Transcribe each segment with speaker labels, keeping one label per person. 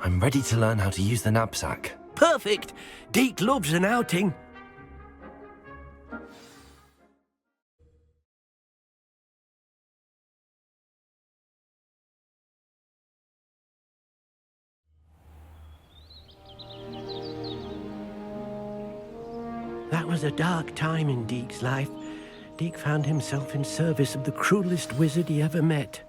Speaker 1: I'm ready to learn how to use the knapsack.
Speaker 2: Perfect! Deke loves an outing. That was a dark time in Deke's life. Deke found himself in service of the cruelest wizard he ever met.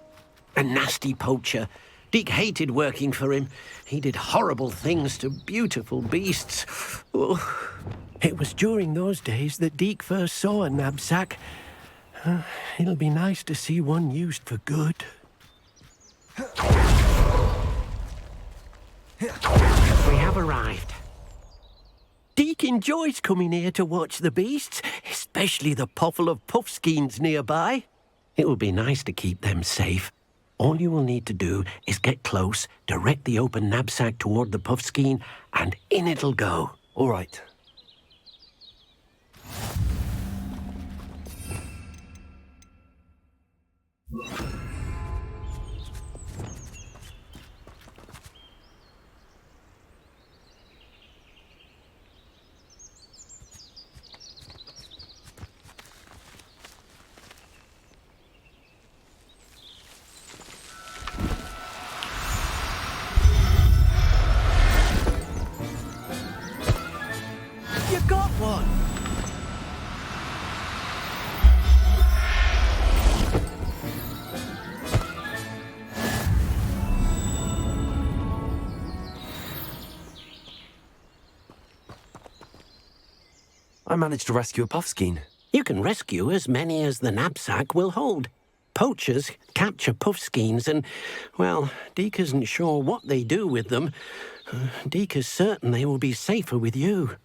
Speaker 2: A nasty poacher. Deke hated working for him. He did horrible things to beautiful beasts. Oh. It was during those days that Deke first saw a knapsack. It'll be nice to see one used for good. We have arrived. Deke enjoys coming here to watch the beasts, especially the potful of puffskeins nearby. It will be nice to keep them safe. All you will need to do is get close, direct the open knapsack toward the puffskein, and in it'll go.
Speaker 1: All right.
Speaker 2: You got one!
Speaker 1: I managed to rescue a puffskein.
Speaker 2: You can rescue as many as the knapsack will hold. Poachers capture puffskeins and, well, Deke isn't sure what they do with them. Deke is certain they will be safer with you.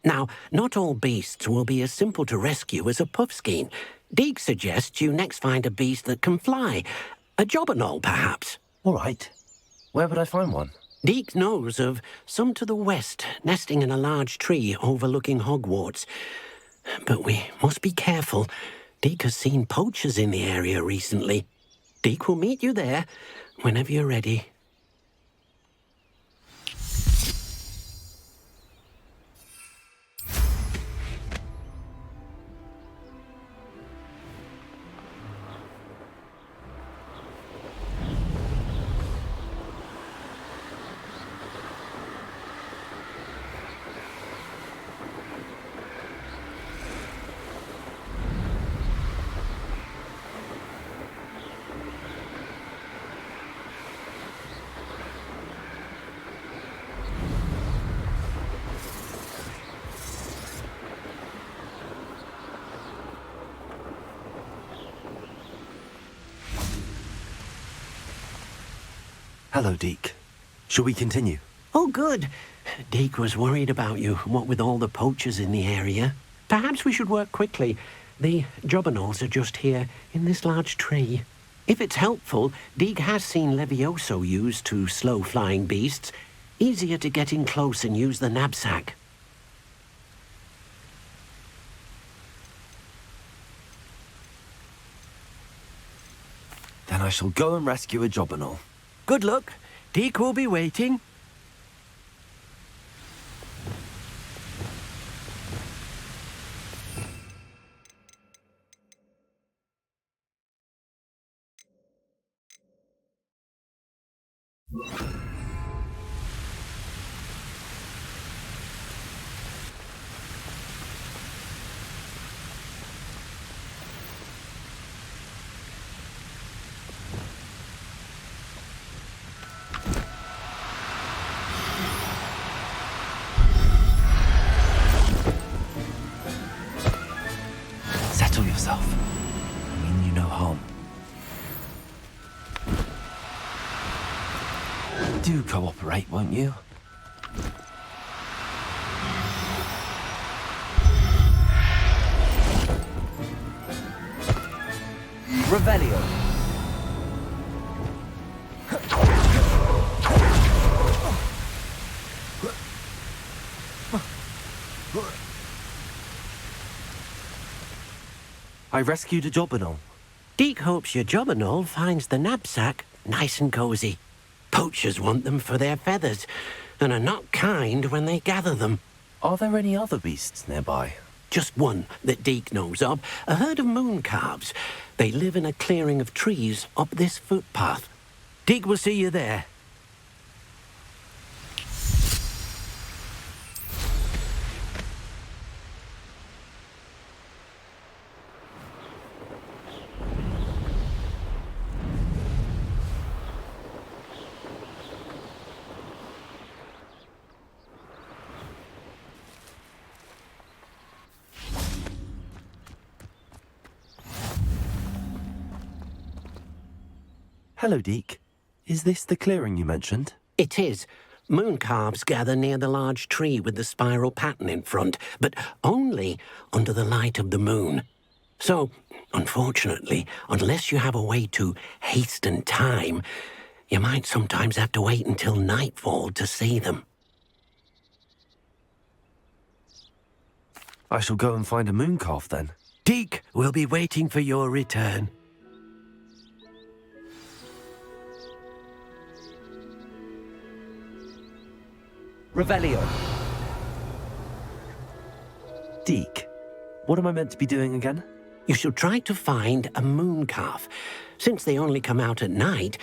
Speaker 2: Now, not all beasts will be as simple to rescue as a puffskein. Deke suggests you next find a beast that can fly. A jobberknoll, perhaps.
Speaker 1: All right. Where would I find one?
Speaker 2: Deke knows of some to the west, nesting in a large tree overlooking Hogwarts. But we must be careful. Deke has seen poachers in the area recently. Deke will meet you there whenever you're ready.
Speaker 1: Hello, Deke. Shall we continue?
Speaker 2: Oh, good. Deke was worried about you, what with all the poachers in the area. Perhaps we should work quickly. The jobberknolls are just here, in this large tree. If it's helpful, Deke has seen Levioso used to slow flying beasts. Easier to get in close and use the knapsack.
Speaker 1: Then I shall go and rescue a jobberknoll.
Speaker 2: Good luck. Deke will be waiting.
Speaker 1: Settle yourself. I mean you no harm. Do cooperate, won't you? Revelio. I rescued a jobberknoll.
Speaker 2: Deke hopes your jobberknoll finds the knapsack nice and cozy. Poachers want them for their feathers, and are not kind when they gather them.
Speaker 1: Are there any other beasts nearby?
Speaker 2: Just one that Deke knows of, a herd of moon calves. They live in a clearing of trees up this footpath. Deke will see you there.
Speaker 1: Hello, Deke. Is this the clearing you mentioned?
Speaker 2: It is. Moon calves gather near the large tree with the spiral pattern in front, but only under the light of the moon. So, unfortunately, unless you have a way to hasten time, you might sometimes have to wait until nightfall to see them.
Speaker 1: I shall go and find a moon calf then.
Speaker 2: Deke will be waiting for your return.
Speaker 1: Revelio. Deke, what am I meant to be doing again?
Speaker 2: You shall try to find a moon calf. Since they only come out at night...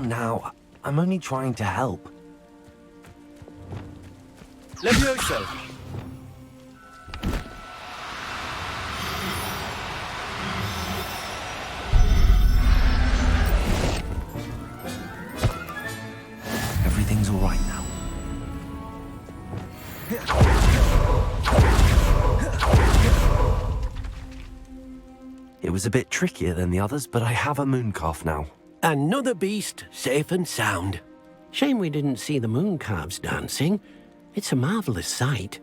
Speaker 1: Now, I'm only trying to help.
Speaker 3: Levioso!
Speaker 1: Everything's all right now. It was a bit trickier than the others, but I have a moon calf now.
Speaker 2: Another beast, safe and sound. Shame we didn't see the moon calves dancing. It's a marvelous sight.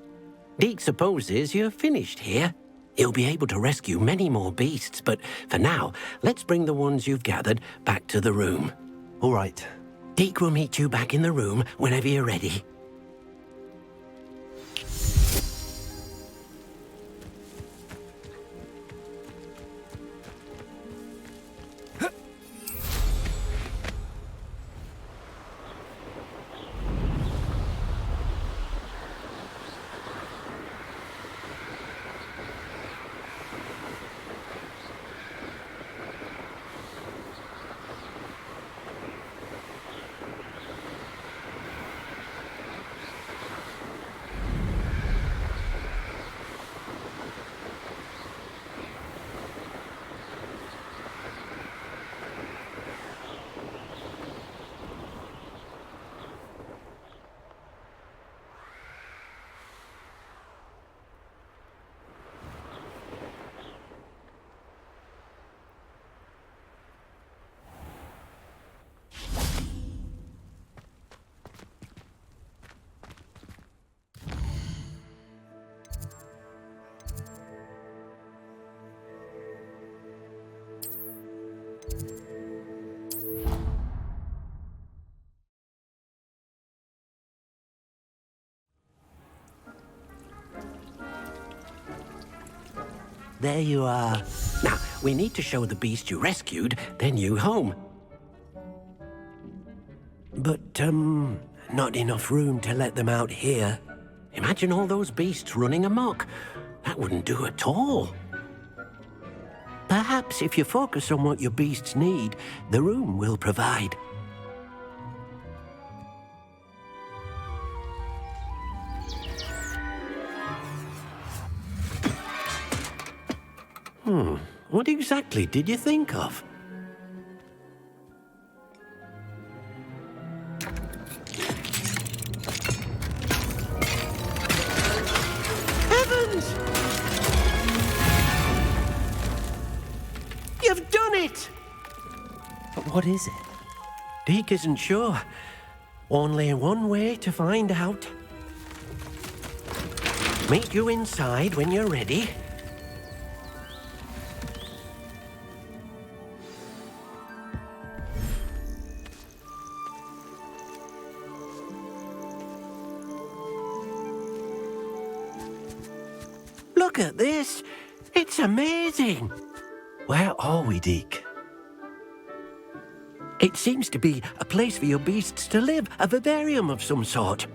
Speaker 2: Deke supposes you're finished here. He'll be able to rescue many more beasts, but for now, let's bring the ones you've gathered back to the room.
Speaker 1: All right.
Speaker 2: Deke will meet you back in the room whenever you're ready. There you are. Now, we need to show the beast you rescued their new home. But, not enough room to let them out here. Imagine all those beasts running amok. That wouldn't do at all. Perhaps if you focus on what your beasts need, the room will provide. What exactly did you think of? Heavens! it!
Speaker 1: But what is it?
Speaker 2: Deke isn't sure. Only one way to find out. Meet you inside when you're ready. Look at this. It's amazing.
Speaker 1: Where are we, Deke?
Speaker 2: It seems to be a place for your beasts to live, a vivarium of some sort.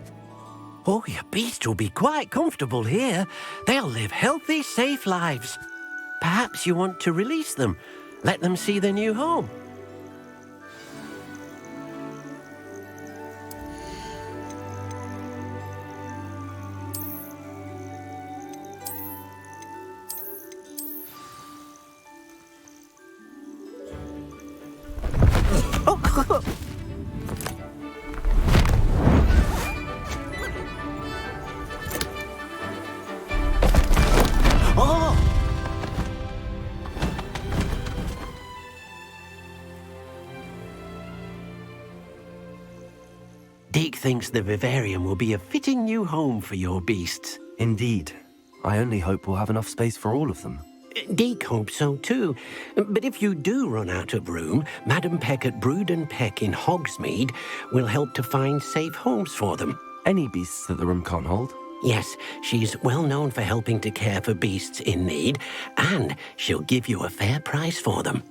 Speaker 2: Oh, your beasts will be quite comfortable here. They'll live healthy, safe lives. Perhaps you want to release them, let them see their new home. Deke thinks the vivarium will be a fitting new home for your beasts.
Speaker 1: Indeed. I only hope we'll have enough space for all of them.
Speaker 2: Deke hopes so too. But if you do run out of room, Madam Peck at Brood and Peck in Hogsmeade will help to find safe homes for them.
Speaker 1: Any beasts that the room can't hold?
Speaker 2: Yes, she's well known for helping to care for beasts in need, and she'll give you a fair price for them.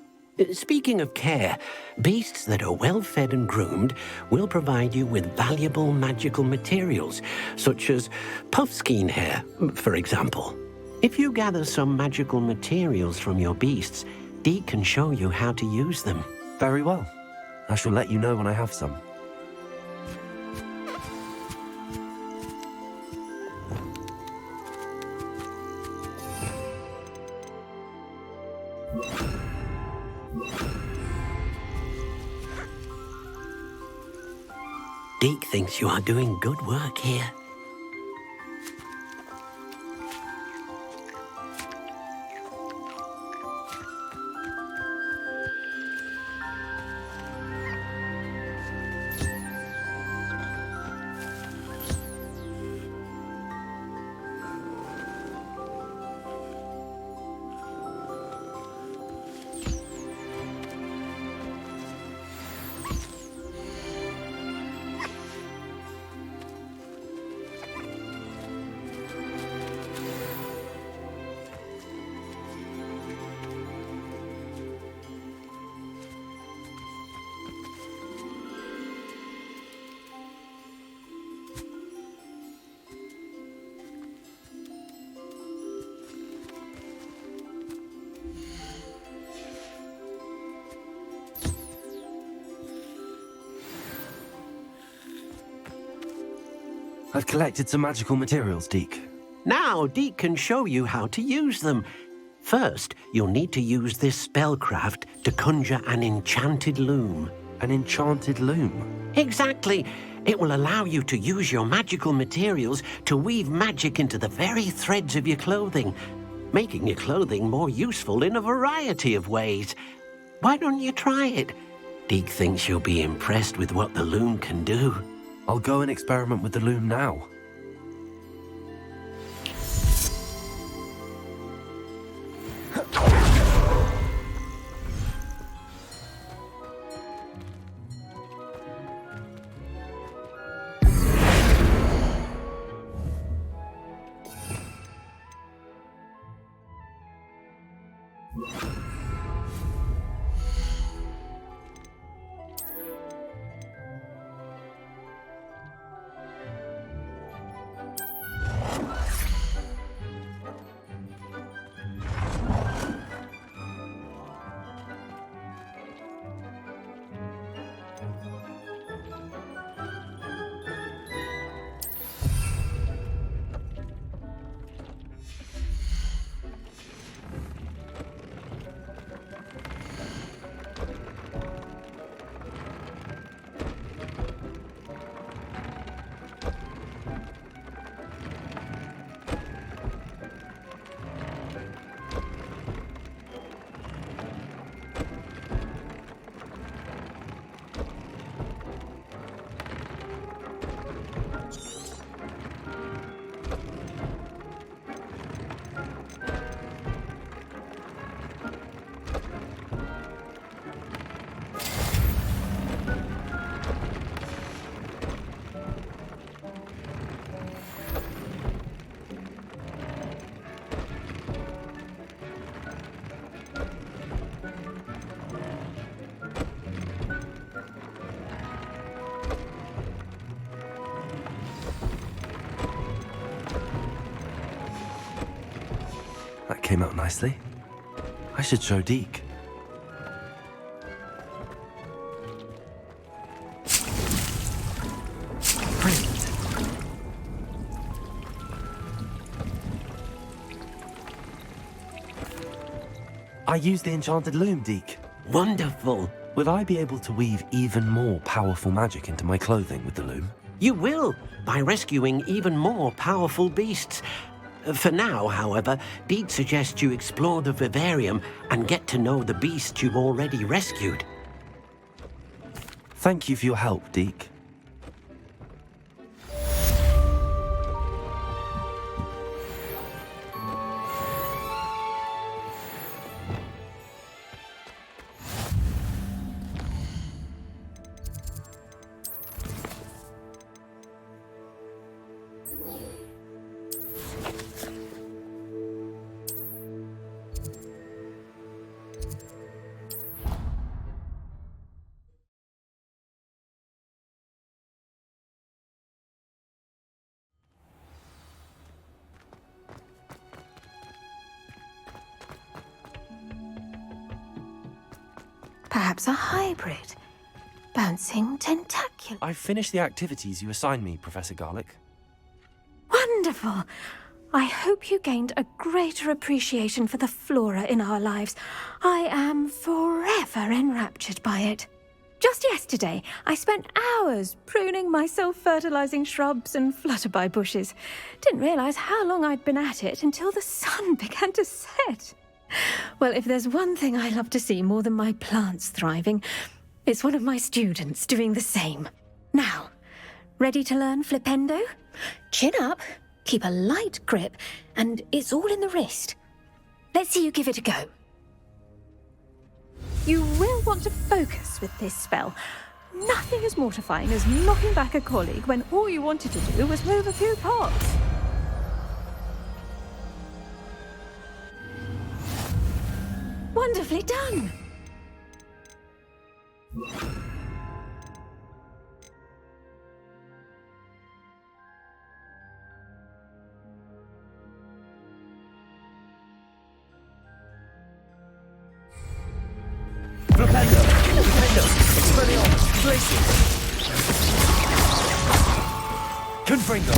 Speaker 2: Speaking of care, beasts that are well fed and groomed will provide you with valuable magical materials, such as puffskein hair, for example. If you gather some magical materials from your beasts, Deke can show you how to use them.
Speaker 1: Very well. I shall let you know when I have some.
Speaker 2: Deke thinks you are doing good work here.
Speaker 1: I've collected some magical materials, Deke.
Speaker 2: Now Deke can show you how to use them. First, you'll need to use this spellcraft to conjure an enchanted loom.
Speaker 1: An enchanted loom?
Speaker 2: Exactly. It will allow you to use your magical materials to weave magic into the very threads of your clothing, making your clothing more useful in a variety of ways. Why don't you try it? Deke thinks you'll be impressed with what the loom can do.
Speaker 1: I'll go and experiment with the loom now. came out nicely. I should show Deke. Brilliant. I used the enchanted loom, Deke.
Speaker 2: Wonderful.
Speaker 1: Will I be able to weave even more powerful magic into my clothing with the loom?
Speaker 2: You will, by rescuing even more powerful beasts. For now, however, Deke suggests you explore the vivarium and get to know the beasts you've already rescued.
Speaker 1: Thank you for your help, Deke.
Speaker 3: Perhaps a hybrid. Bouncing tentacular.
Speaker 1: I've finished the activities you assigned me, Professor Garlic.
Speaker 3: Wonderful! I hope you gained a greater appreciation for the flora in our lives. I am forever enraptured by it. Just yesterday, I spent hours pruning my self-fertilizing shrubs and flutterby bushes. Didn't realize how long I'd been at it until the sun began to set. Well, if there's one thing I love to see more than my plants thriving, it's one of my students doing the same. Now, ready to learn flipendo? Chin up, keep a light grip, and it's all in the wrist. Let's see you give it a go. You will want to focus with this spell. Nothing as mortifying as knocking back a colleague when all you wanted to do was move a few pots. Wonderfully done!
Speaker 1: Flipendo! Flipendo! Expelliarmus! Glacius! Confringo!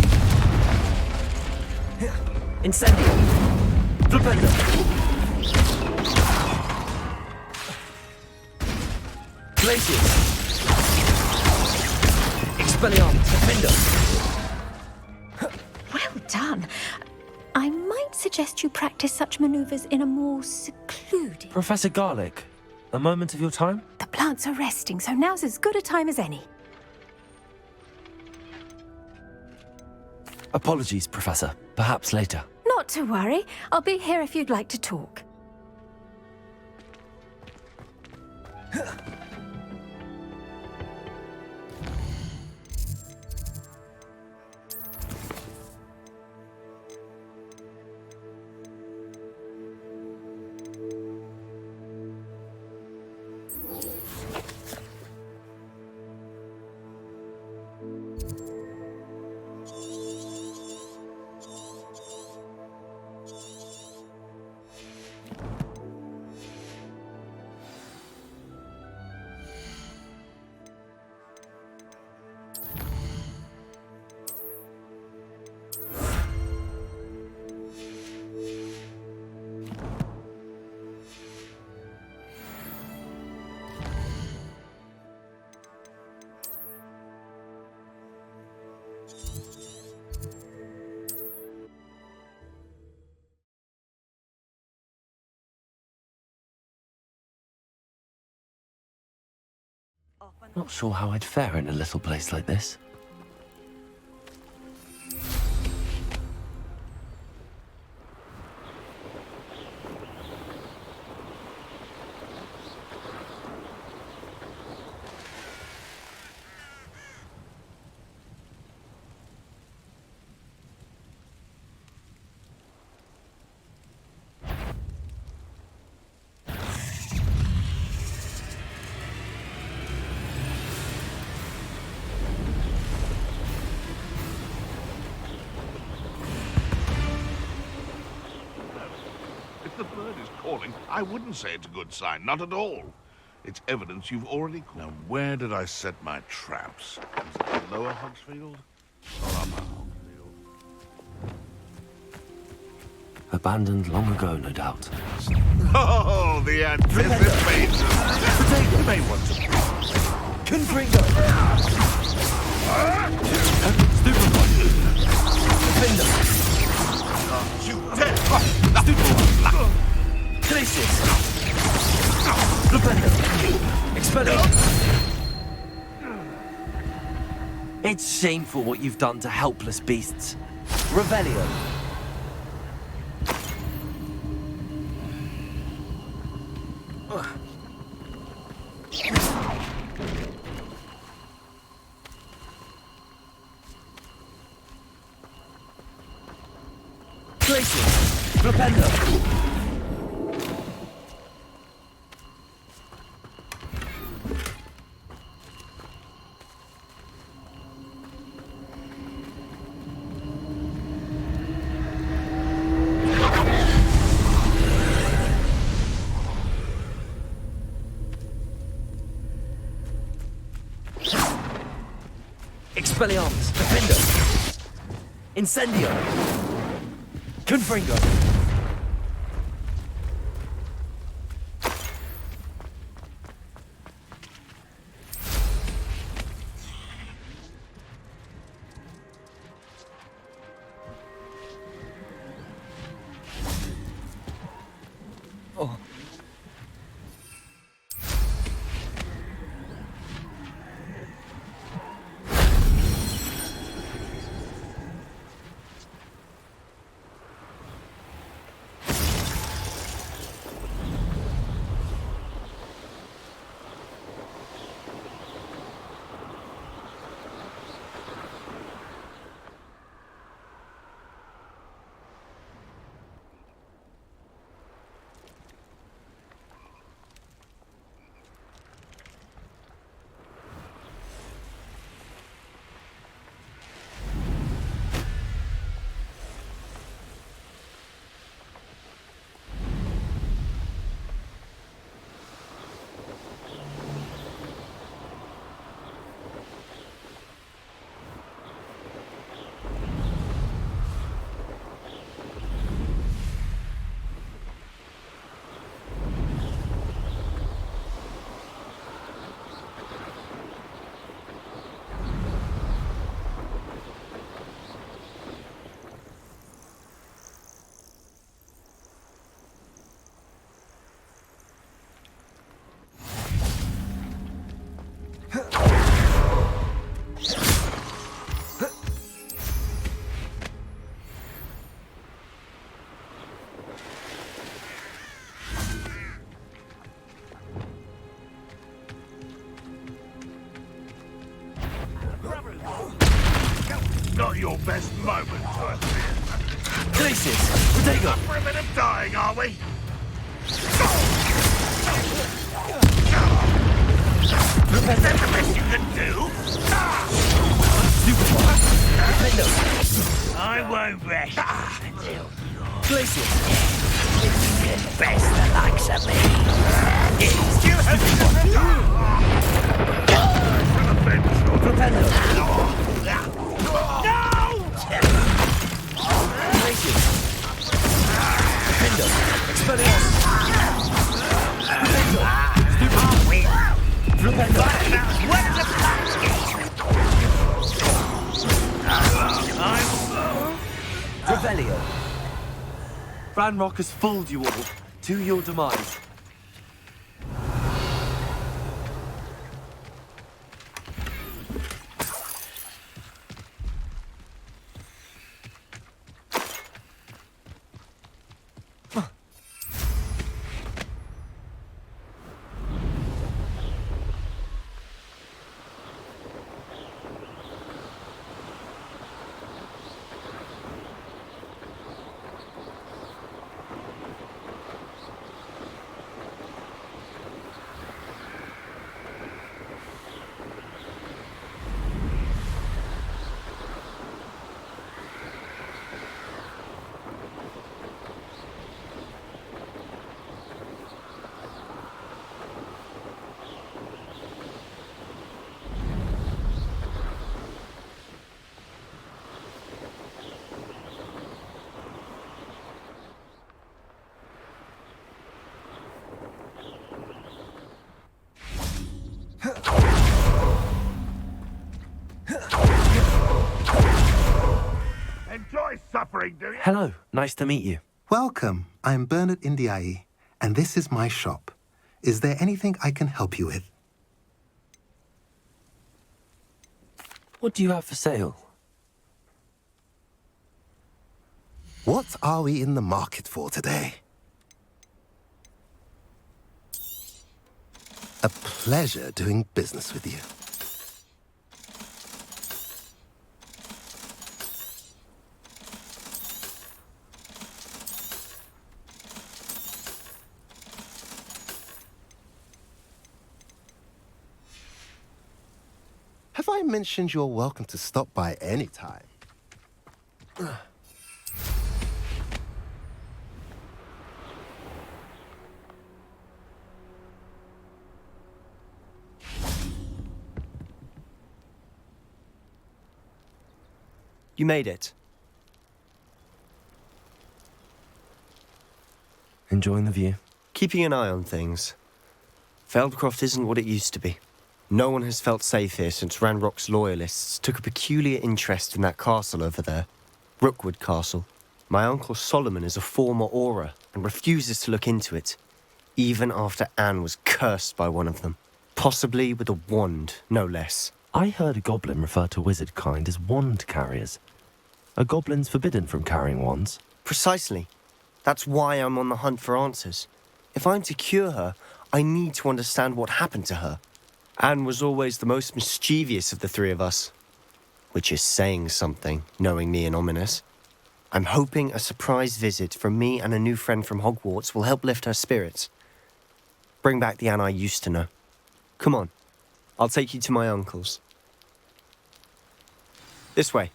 Speaker 1: Incendio! Flipendo! Glacius! Expelliarmus! Defendo!
Speaker 3: Well done. I might suggest you practice such maneuvers in a more secluded...
Speaker 1: Professor Garlic, a moment of your time?
Speaker 3: The plants are resting, so now's as good a time as any.
Speaker 1: Apologies, Professor. Perhaps later.
Speaker 3: Not to worry. I'll be here if you'd like to talk.
Speaker 1: Not sure how I'd fare in a little place like this.
Speaker 4: falling, I wouldn't say it's a good sign. Not at all. It's evidence you've already... Now, where did I set my traps? Was it the lower Hogsfield? Or upper Hogsfield?
Speaker 1: Abandoned long ago, no doubt.
Speaker 4: Oh, the anticipation!
Speaker 1: You may want to. Confringo! Stupefy! Defender!
Speaker 4: You dead!
Speaker 1: Stupefy! Glacius! Defender! Expelliarmus! It's shameful what you've done to helpless beasts. Revelio! Glacius! Flipendo! Expelliarmus! Defendo! Incendio! Confringo! Oh.
Speaker 4: Not your best moment, I fear.
Speaker 1: Glacius! Protego!
Speaker 4: Up for a bit of dying, are we? Is that the best you can do?
Speaker 1: Defendo!
Speaker 5: I won't rest until
Speaker 1: Glacius!
Speaker 5: the best the likes of me.
Speaker 4: Still have
Speaker 1: Propendo!
Speaker 5: No!
Speaker 1: Glacius! Defendo! Expelliarmus! Propendo!
Speaker 5: What's the
Speaker 1: Revelio! Ranrock has fooled you all, to your demise. Hello, nice to meet you.
Speaker 6: Welcome. I'm Bernard Indiai, and this is my shop. Is there anything I can help you with?
Speaker 1: What do you have for sale?
Speaker 6: What are we in the market for today? A pleasure doing business with you. Have I mentioned you're welcome to stop by any time?
Speaker 7: You made it.
Speaker 1: Enjoying the view?
Speaker 7: Keeping an eye on things. Feldcroft isn't what it used to be. No one has felt safe here since Ranrock's loyalists took a peculiar interest in that castle over there. Rookwood Castle. My uncle Solomon is a former Auror and refuses to look into it, even after Anne was cursed by one of them. Possibly with a wand, no less.
Speaker 1: I heard a goblin refer to wizard kind as wand carriers. Are goblins forbidden from carrying wands?
Speaker 7: Precisely. That's why I'm on the hunt for answers. If I'm to cure her, I need to understand what happened to her. Anne was always the most mischievous of the three of us. Which is saying something, knowing me and Ominous. I'm hoping a surprise visit from me and a new friend from Hogwarts will help lift her spirits. Bring back the Anne I used to know. Come on, I'll take you to my uncle's. This way.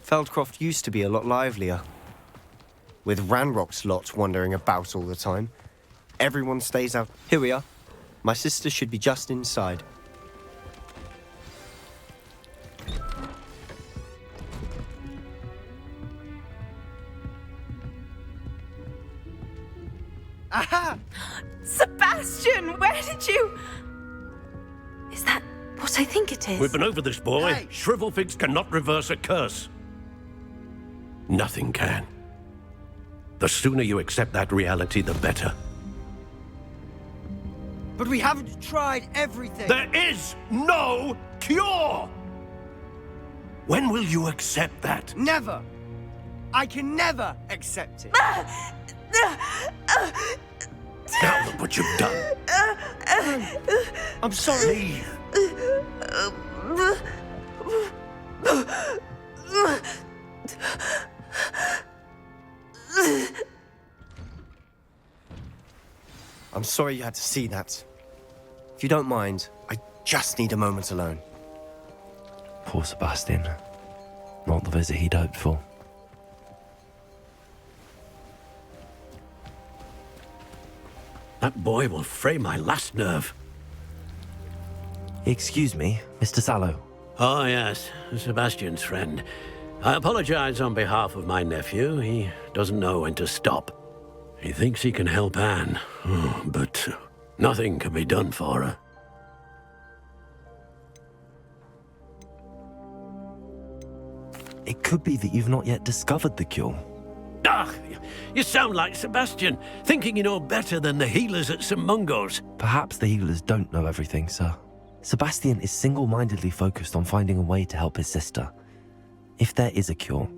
Speaker 7: Feldcroft used to be a lot livelier. With Ranrock's lot wandering about all the time. Everyone stays out. Here we are. My sister should be just inside.
Speaker 8: Aha! Sebastian, where did you... Is that what I think it is?
Speaker 2: We've been over this, boy.
Speaker 8: Hey.
Speaker 2: Shrivelfigs cannot reverse a curse. Nothing can. The sooner you accept that reality, the better.
Speaker 7: But we haven't tried everything.
Speaker 2: There is no cure! When will you accept that?
Speaker 7: Never. I can never accept it.
Speaker 2: Now look what you've done.
Speaker 7: I'm sorry. I'm sorry you had to see that. If you don't mind, I just need a moment alone.
Speaker 1: Poor Sebastian. Not the visit he'd hoped for.
Speaker 2: That boy will fray my last nerve.
Speaker 1: Excuse me, Mr. Sallow.
Speaker 2: Oh, yes, Sebastian's friend. I apologize on behalf of my nephew. He doesn't know when to stop. He thinks he can help Anne, but nothing can be done for her.
Speaker 1: It could be that you've not yet discovered the cure.
Speaker 2: Ah, you sound like Sebastian, thinking you know better than the healers at St. Mungo's.
Speaker 1: Perhaps the healers don't know everything, sir. Sebastian is single-mindedly focused on finding a way to help his sister. If there is a cure,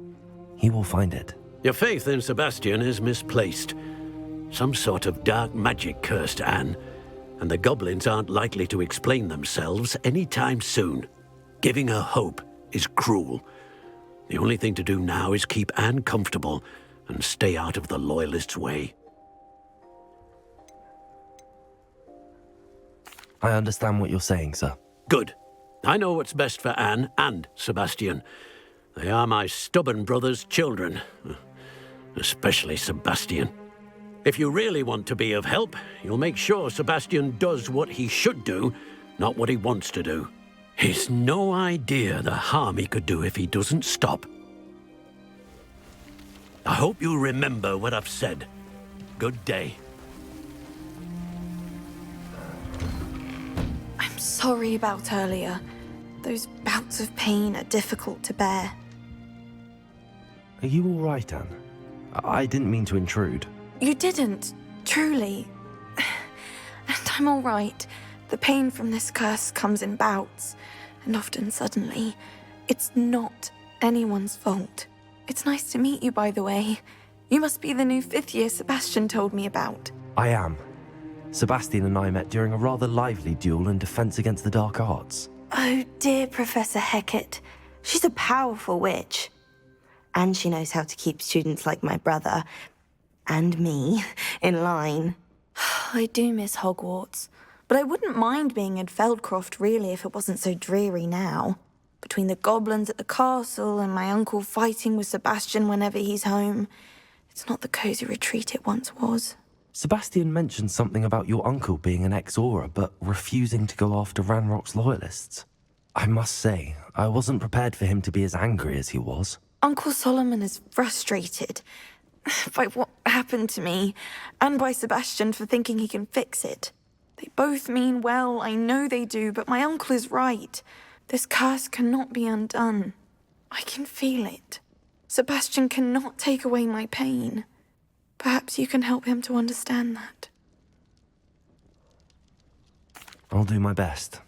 Speaker 1: he will find it.
Speaker 2: Your faith in Sebastian is misplaced. Some sort of dark magic cursed Anne, and the goblins aren't likely to explain themselves anytime soon. Giving her hope is cruel. The only thing to do now is keep Anne comfortable and stay out of the Loyalists' way.
Speaker 1: I understand what you're saying, sir.
Speaker 2: Good. I know what's best for Anne and Sebastian. They are my stubborn brother's children. Especially Sebastian. If you really want to be of help, you'll make sure Sebastian does what he should do, not what he wants to do. He's no idea the harm he could do if he doesn't stop. I hope you remember what I've said. Good day.
Speaker 8: sorry about earlier. Those bouts of pain are difficult to bear.
Speaker 1: Are you all right, Anne? I didn't mean to intrude.
Speaker 8: You didn't, truly. And I'm all right. The pain from this curse comes in bouts, and often suddenly. It's not anyone's fault. It's nice to meet you, by the way. You must be the new 5th year Sebastian told me about.
Speaker 1: I am. Sebastian and I met during a rather lively duel in Defense Against the Dark Arts.
Speaker 9: Oh, dear Professor Hecat. She's a powerful witch. And she knows how to keep students like my brother, and me, in line.
Speaker 8: I do miss Hogwarts, but I wouldn't mind being in Feldcroft, really, if it wasn't so dreary now. Between the goblins at the castle and my uncle fighting with Sebastian whenever he's home, it's not the cozy retreat it once was.
Speaker 1: Sebastian mentioned something about your uncle being an ex-Auror, but refusing to go after Ranrock's loyalists. I must say, I wasn't prepared for him to be as angry as he was.
Speaker 8: Uncle Solomon is frustrated by what happened to me, and by Sebastian for thinking he can fix it. They both mean well, I know they do, but my uncle is right. This curse cannot be undone. I can feel it. Sebastian cannot take away my pain. Perhaps you can help him to understand that.
Speaker 1: I'll do my best.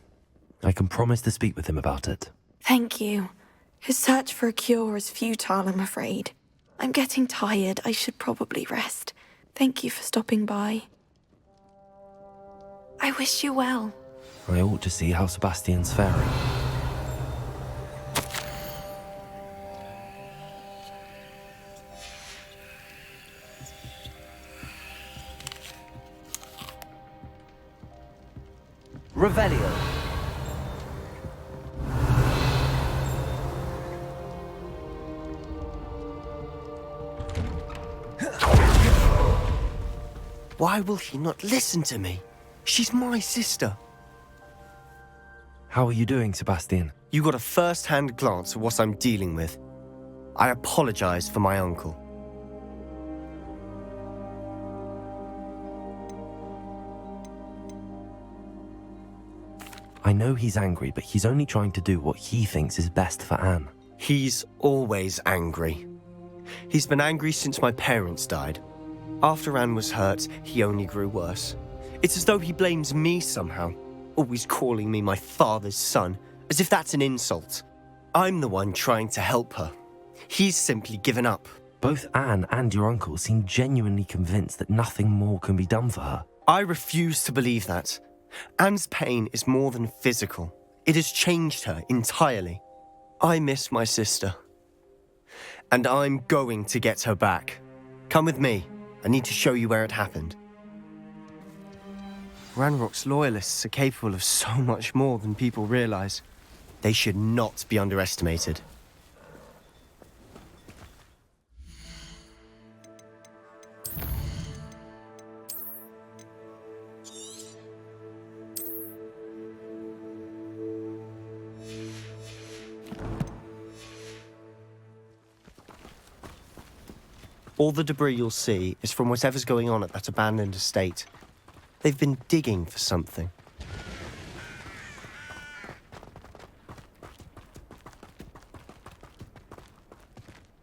Speaker 1: I can promise to speak with him about it.
Speaker 8: Thank you. His search for a cure is futile, I'm afraid. I'm getting tired. I should probably rest. Thank you for stopping by. I wish you well.
Speaker 1: I ought to see how Sebastian's faring. Revelio.
Speaker 7: Why will he not listen to me? She's my sister.
Speaker 1: How are you doing, Sebastian?
Speaker 7: You got a first-hand glance at what I'm dealing with. I apologize for my uncle.
Speaker 1: I know he's angry, but he's only trying to do what he thinks is best for Anne.
Speaker 7: He's always angry. He's been angry since my parents died. After Anne was hurt, he only grew worse. It's as though he blames me somehow, always calling me my father's son, as if that's an insult. I'm the one trying to help her. He's simply given up.
Speaker 1: Both Anne and your uncle seem genuinely convinced that nothing more can be done for her.
Speaker 7: I refuse to believe that. Anne's pain is more than physical. It has changed her entirely. I miss my sister. And I'm going to get her back. Come with me. I need to show you where it happened. Ranrock's loyalists are capable of so much more than people realize. They should not be underestimated. All the debris you'll see is from whatever's going on at that abandoned estate. They've been digging for something.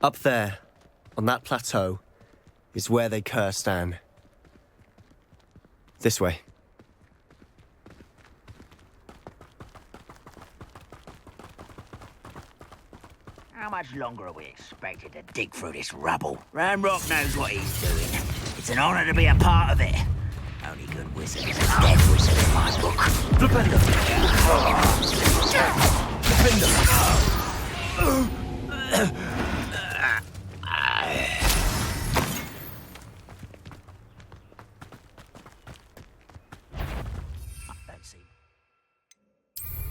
Speaker 7: Up there, on that plateau, is where they cursed Anne. This way.
Speaker 5: How much longer are we expected to dig through this rubble? Ranrock knows what he's doing. It's an honor to be a part of it. Only good wizard is a dead wizard in my book.
Speaker 1: Defender!
Speaker 5: Don't see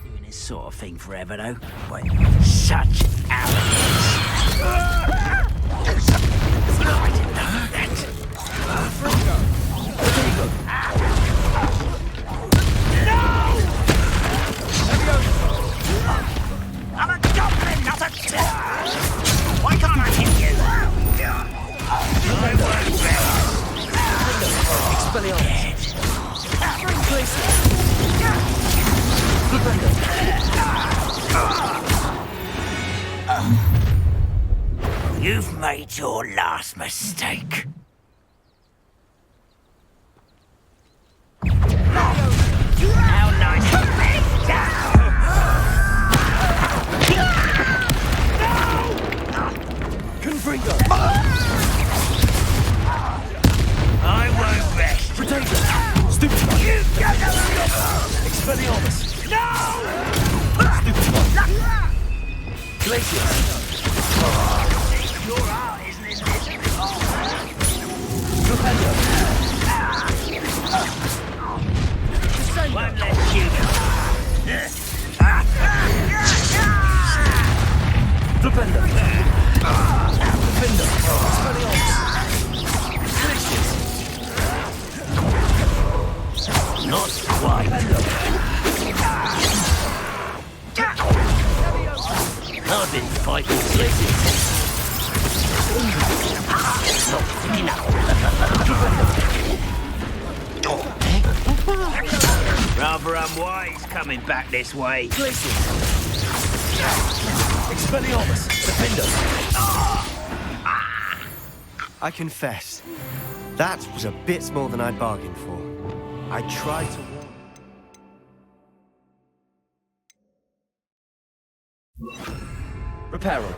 Speaker 5: doing this sort of thing forever, though. Wait, such arrogance. I didn't know that. I'm a goblin, not a... Why can't I hit you? Expelliarmus. You've made your last mistake. How nice of me!
Speaker 1: Confringo!
Speaker 5: I won't rest.
Speaker 1: Potato! Stupid!
Speaker 5: You don't know
Speaker 1: Expelliarmus!
Speaker 5: No!
Speaker 1: Stupid! Glacius!
Speaker 5: Your art isn't invisible.
Speaker 1: Propelio!
Speaker 5: Won't let you go.
Speaker 1: Propelio! Defender! Expelliarmus! Glacius!
Speaker 5: Not quite. I've been fighting Glacius. Not quick enough. Rather unwise coming back this way.
Speaker 1: Glacius! Expelliarmus! Defender!
Speaker 7: I confess, that was a bit more than I'd bargained for. I tried to warn.
Speaker 1: Reparo!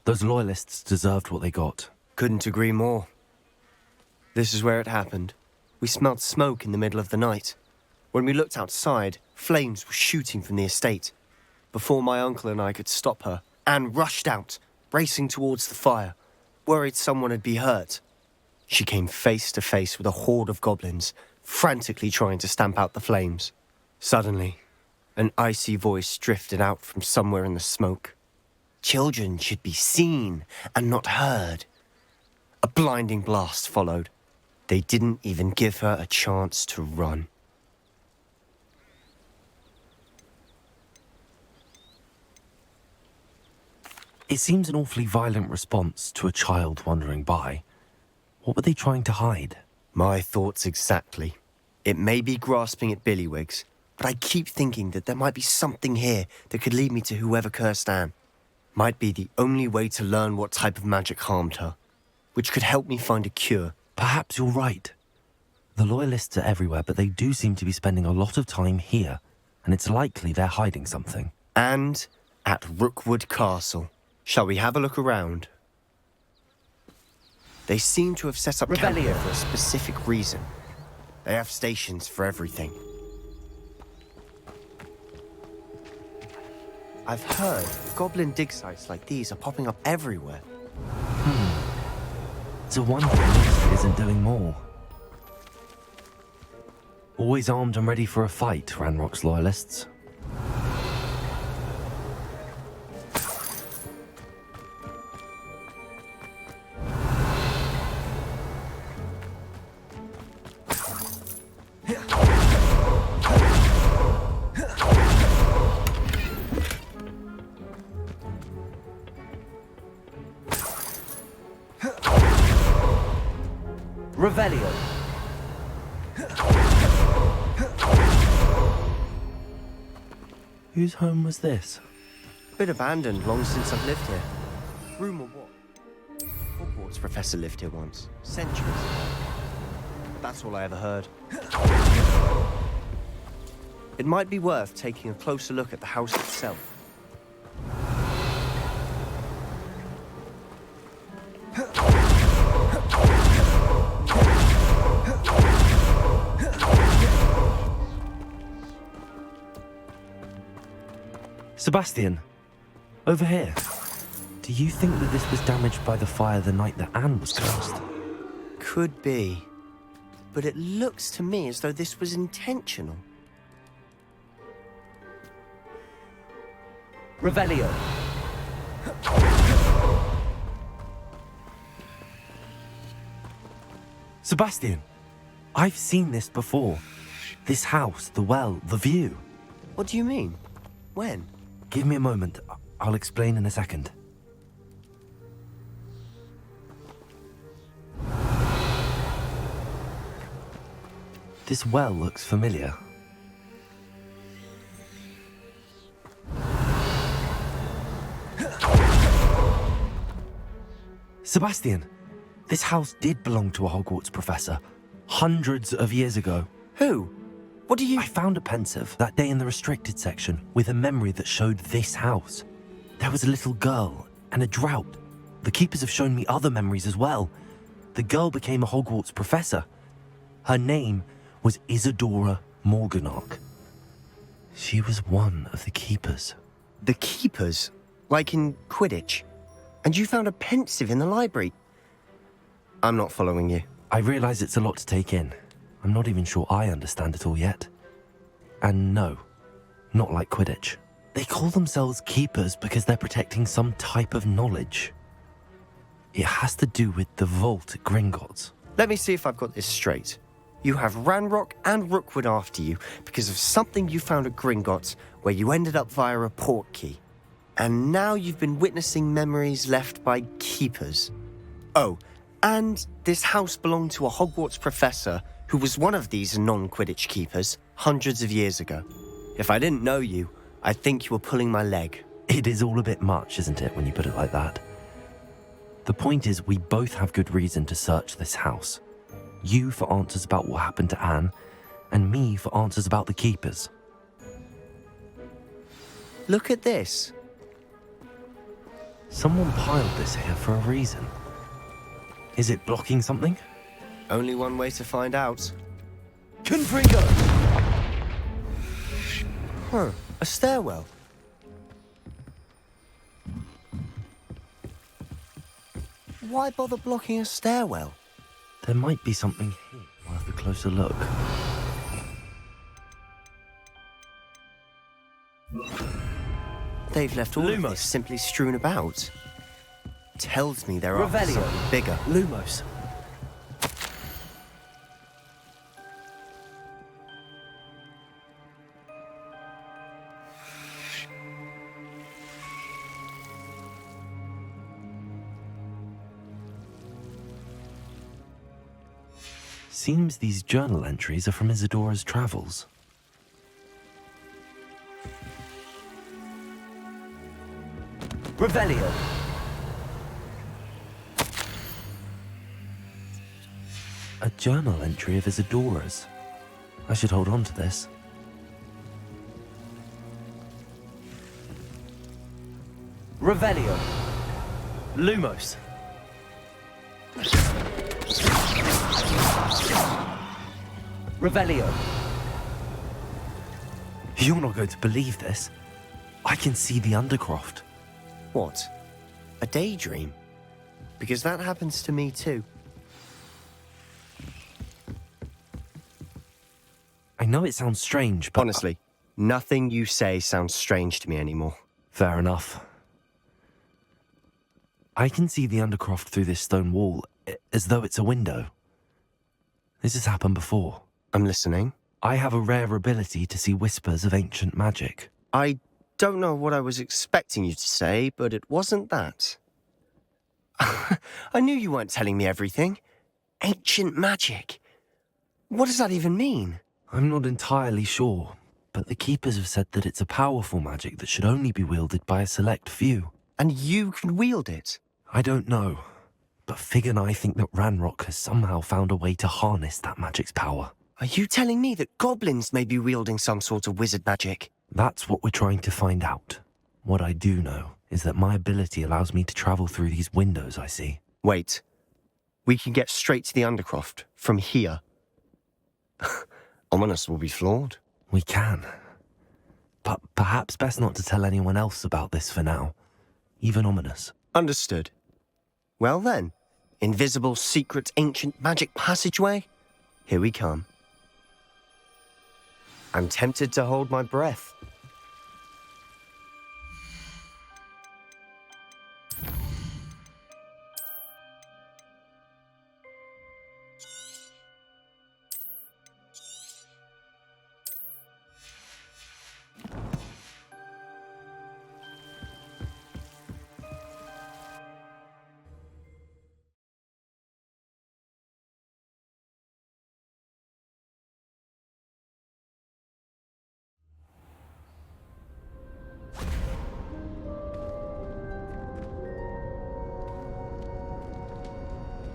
Speaker 1: Those loyalists deserved what they got.
Speaker 7: Couldn't agree more. This is where it happened. We smelled smoke in the middle of the night. When we looked outside, flames were shooting from the estate. Before my uncle and I could stop her, Anne rushed out, racing towards the fire, worried someone had been hurt. She came face to face with a horde of goblins, frantically trying to stamp out the flames. Suddenly, an icy voice drifted out from somewhere in the smoke. Children should be seen and not heard. A blinding blast followed. They didn't even give her a chance to run.
Speaker 1: It seems an awfully violent response to a child wandering by. What were they trying to hide?
Speaker 7: My thoughts exactly. It may be grasping at Billywigs, but I keep thinking that there might be something here that could lead me to whoever cursed Anne. Might be the only way to learn what type of magic harmed her, which could help me find a cure.
Speaker 1: Perhaps you're right. The loyalists are everywhere, but they do seem to be spending a lot of time here, and it's likely they're hiding something.
Speaker 7: And at Rookwood Castle. Shall we have a look around? They seem to have set up camp here for a specific reason. They have stations for everything. I've heard goblin dig sites like these are popping up everywhere.
Speaker 1: It's a wonder the ministry isn't doing more. Always armed and ready for a fight, Ranrock's loyalists. Revelio. Whose home was this?
Speaker 7: Bit abandoned long since I've lived here. Rumour what? Hogwarts professor lived here once, centuries ago. That's all I ever heard. It might be worth taking a closer look at the house itself.
Speaker 1: Sebastian, over here. Do you think that this was damaged by the fire the night that Anne was cursed?
Speaker 7: Could be. But it looks to me as though this was intentional.
Speaker 1: Revelio. Sebastian, I've seen this before. This house, the well, the view.
Speaker 7: What do you mean? When?
Speaker 1: Give me a moment. I'll explain in a second. This well looks familiar. Sebastian, this house did belong to a Hogwarts professor, hundreds of years ago.
Speaker 7: Who? What do you...
Speaker 1: I found a pensive that day in the restricted section with a memory that showed this house. There was a little girl and a drought. The keepers have shown me other memories as well. The girl became a Hogwarts professor. Her name was Isadora Morganach. She was one of the keepers.
Speaker 7: The keepers? Like in Quidditch? And you found a pensive in the library? I'm not following you.
Speaker 1: I realize it's a lot to take in. I'm not even sure I understand it all yet. And no, not like Quidditch. They call themselves keepers because they're protecting some type of knowledge. It has to do with the vault at Gringotts.
Speaker 7: Let me see if I've got this straight. You have Ranrock and Rookwood after you because of something you found at Gringotts where you ended up via a portkey. And now you've been witnessing memories left by keepers. Oh, and this house belonged to a Hogwarts professor who was one of these non-Quidditch keepers hundreds of years ago. If I didn't know you, I'd think you were pulling my leg.
Speaker 1: It is all a bit much, isn't it, when you put it like that? The point is, we both have good reason to search this house. You for answers about what happened to Anne, and me for answers about the keepers.
Speaker 7: Look at this.
Speaker 1: Someone piled this here for a reason. Is it blocking something?
Speaker 7: Only one way to find out.
Speaker 1: Confringo!
Speaker 7: Huh, a stairwell. Why bother blocking a stairwell?
Speaker 1: There might be something here worth a closer look.
Speaker 7: They've left all of this simply strewn about. Tells me there are something bigger.
Speaker 1: Lumos. Seems these journal entries are from Isadora's travels. Revelio. A journal entry of Isadora's. I should hold on to this. Revelio. Lumos. Revelio. You're not going to believe this. I can see the Undercroft.
Speaker 7: What? A daydream? Because that happens to me too.
Speaker 1: I know it sounds strange, but...
Speaker 7: Honestly, nothing you say sounds strange to me anymore.
Speaker 1: Fair enough. I can see the Undercroft through this stone wall, as though it's a window. This has happened before.
Speaker 7: I'm listening.
Speaker 1: I have a rare ability to see whispers of ancient magic.
Speaker 7: I don't know what I was expecting you to say, but it wasn't that. I knew you weren't telling me everything. Ancient magic. What does that even mean?
Speaker 1: I'm not entirely sure, but the Keepers have said that it's a powerful magic that should only be wielded by a select few.
Speaker 7: And you can wield it?
Speaker 1: I don't know, but Fig and I think that Ranrock has somehow found a way to harness that magic's power.
Speaker 7: Are you telling me that goblins may be wielding some sort of wizard magic?
Speaker 1: That's what we're trying to find out. What I do know is that my ability allows me to travel through these windows I see.
Speaker 7: Wait. We can get straight to the Undercroft from here. Ominous will be flawed.
Speaker 1: We can. But perhaps best not to tell anyone else about this for now. Even Ominous.
Speaker 7: Understood. Well then, invisible, secret, ancient magic passageway? Here we come. I'm tempted to hold my breath.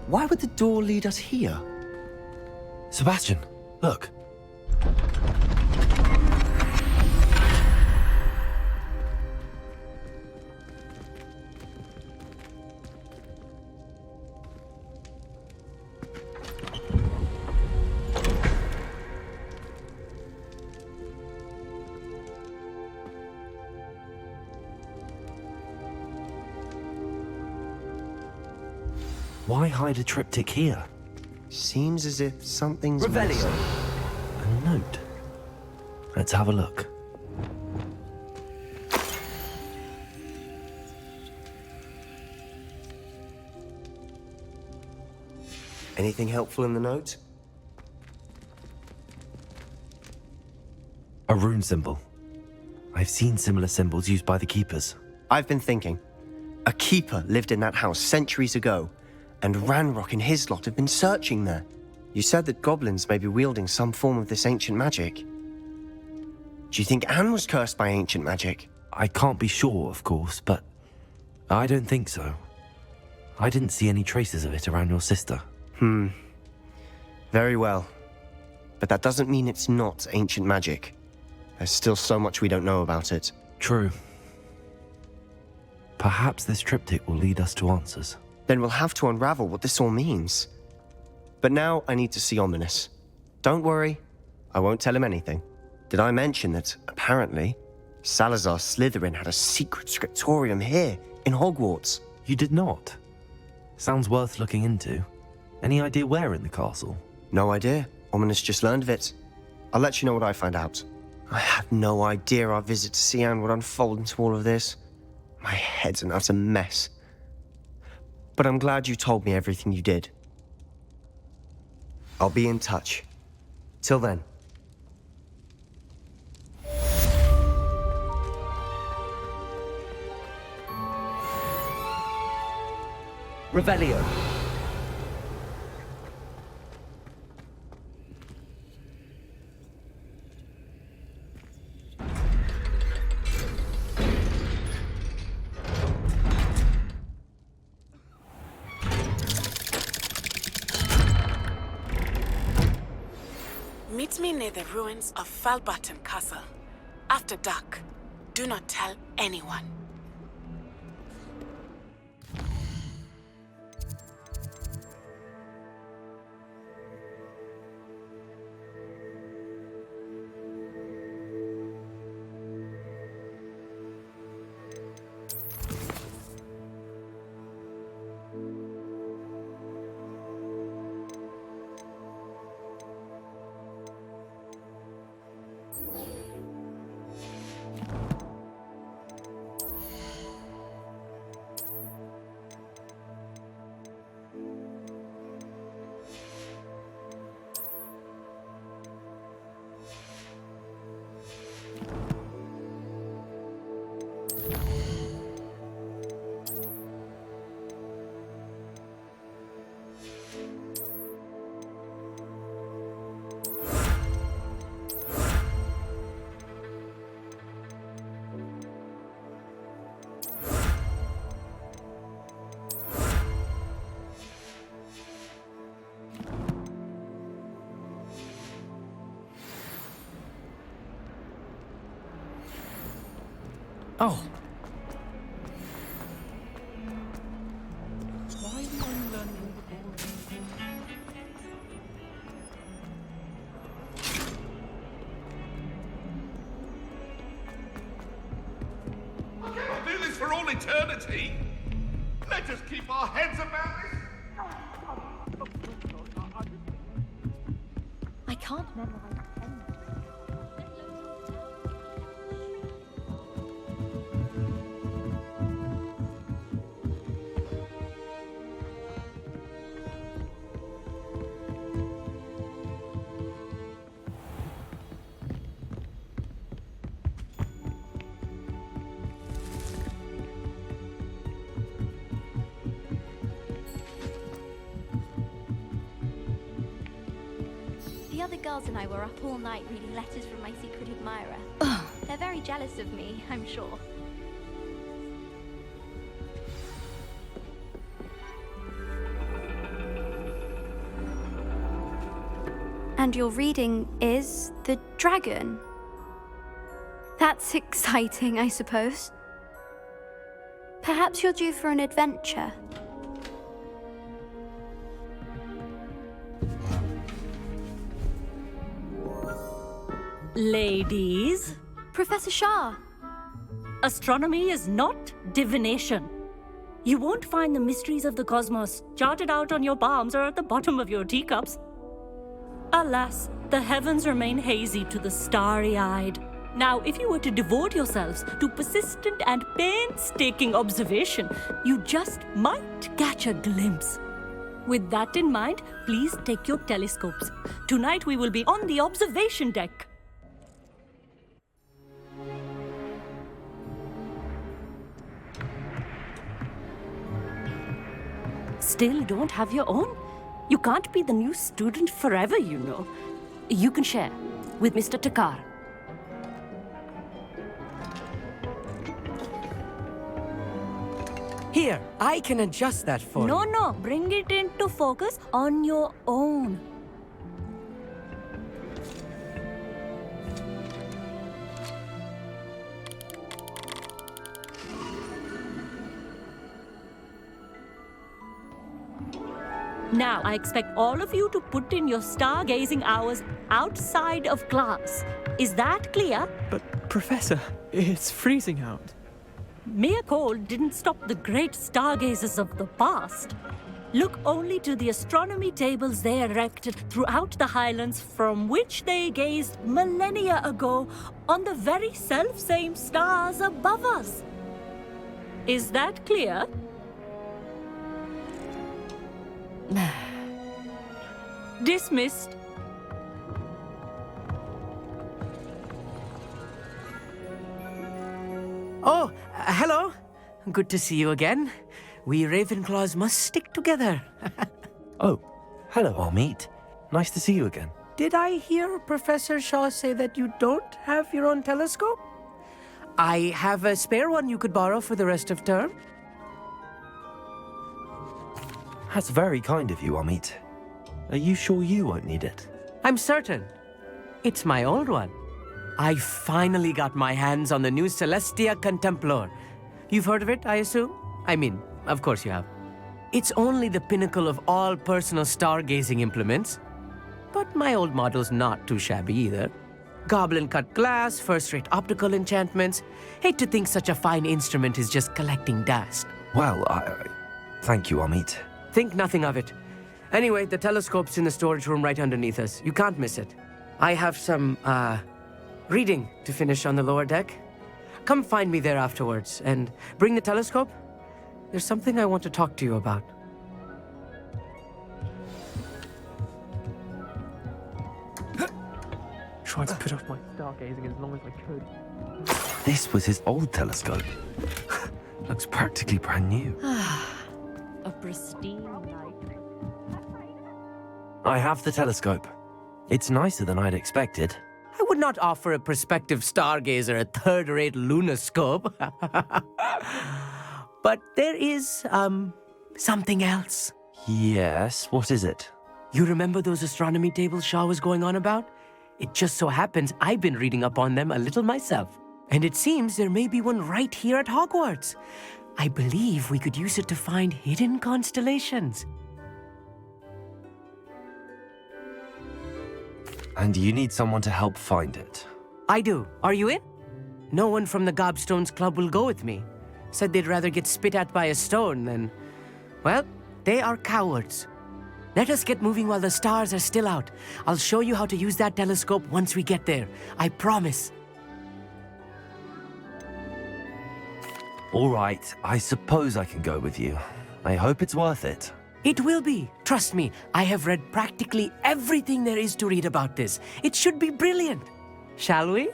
Speaker 7: Why would the door lead us here?
Speaker 1: Sebastian, look. Why hide a triptych here?
Speaker 7: Seems as if something's
Speaker 2: Revelio.
Speaker 7: missing.
Speaker 1: A note. Let's have a look.
Speaker 7: Anything helpful in the note?
Speaker 1: A rune symbol. I've seen similar symbols used by the keepers.
Speaker 7: I've been thinking. A keeper lived in that house centuries ago, and Ranrock and his lot have been searching there. You said that goblins may be wielding some form of this ancient magic. Do you think Anne was cursed by ancient magic?
Speaker 1: I can't be sure, of course, but I don't think so. I didn't see any traces of it around your sister.
Speaker 7: Very well. But that doesn't mean it's not ancient magic. There's still so much we don't know about it.
Speaker 1: True. Perhaps this triptych will lead us to answers.
Speaker 7: Then we'll have to unravel what this all means. But now I need to see Ominous. Don't worry, I won't tell him anything. Did I mention that, apparently, Salazar Slytherin had a secret scriptorium here, in Hogwarts?
Speaker 1: You did not? Sounds worth looking into. Any idea where in the castle?
Speaker 7: No idea. Ominous just learned of it. I'll let you know what I find out. I had no idea our visit to Cian would unfold into all of this. My head's an utter mess. But I'm glad you told me everything you did. I'll be in touch. Till then.
Speaker 2: Revelio.
Speaker 10: Meet me near the ruins of Falbaton Castle. After dark. Do not tell anyone.
Speaker 2: Oh.
Speaker 4: I cannot do this for all eternity. Let us keep our heads about this.
Speaker 3: I can't memorize any.
Speaker 11: The other girls and I were up all night reading letters from my secret admirer. They're very jealous of me, I'm sure. And your reading is the dragon. That's exciting, I suppose. Perhaps you're due for an adventure.
Speaker 12: Ladies,
Speaker 11: Professor Shah.
Speaker 12: astronomy is not divination. You won't find the mysteries of the cosmos charted out on your palms or at the bottom of your teacups. Alas, the heavens remain hazy to the starry-eyed. Now, if you were to devote yourselves to persistent and painstaking observation, you just might catch a glimpse. With that in mind, please take your telescopes. Tonight we will be on the observation deck. Still don't have your own? You can't be the new student forever, you know. You can share with Mr. Takar.
Speaker 13: Here, I can adjust that for you.
Speaker 12: No, bring it into focus on your own. Now, I expect all of you to put in your stargazing hours outside of class. Is that clear?
Speaker 13: But, Professor, it's freezing out.
Speaker 12: Mere cold didn't stop the great stargazers of the past. Look only to the astronomy tables they erected throughout the highlands from which they gazed millennia ago on the very self-same stars above us. Is that clear? Dismissed.
Speaker 13: Oh, hello. Good to see you again. We Ravenclaws must stick together.
Speaker 1: Oh, hello, Amit. Nice to see you again.
Speaker 13: Did I hear Professor Shaw say that you don't have your own telescope? I have a spare one you could borrow for the rest of term.
Speaker 1: That's very kind of you, Amit. Are you sure you won't need it?
Speaker 13: I'm certain. It's my old one. I finally got my hands on the new Celestia Contemplor. You've heard of it, I assume? I mean, of course you have. It's only the pinnacle of all personal stargazing implements. But my old model's not too shabby either. Goblin-cut glass, first-rate optical enchantments. Hate to think such a fine instrument is just collecting dust.
Speaker 1: Well, thank you, Amit.
Speaker 13: Think nothing of it. Anyway, the telescope's in the storage room right underneath us. You can't miss it. I have some, reading to finish on the lower deck. Come find me there afterwards, and bring the telescope. There's something I want to talk to you about. Tried to put off my stargazing as long as I could.
Speaker 1: This was his old telescope. Looks practically brand new.
Speaker 12: A pristine night.
Speaker 1: I have the telescope. It's nicer than I'd expected.
Speaker 13: I would not offer a prospective stargazer a third-rate lunoscope. But there is, something else.
Speaker 1: Yes, what is it?
Speaker 13: You remember those astronomy tables Shaw was going on about? It just so happens I've been reading up on them a little myself. And it seems there may be one right here at Hogwarts. I believe we could use it to find hidden constellations.
Speaker 1: And you need someone to help find it.
Speaker 13: I do. Are you in? No one from the Gobstones Club will go with me. Said they'd rather get spit at by a stone than... Well, they are cowards. Let us get moving while the stars are still out. I'll show you how to use that telescope once we get there. I promise.
Speaker 1: All right, I suppose I can go with you. I hope it's worth it.
Speaker 13: It will be. Trust me, I have read practically everything there is to read about this. It should be brilliant. Shall we?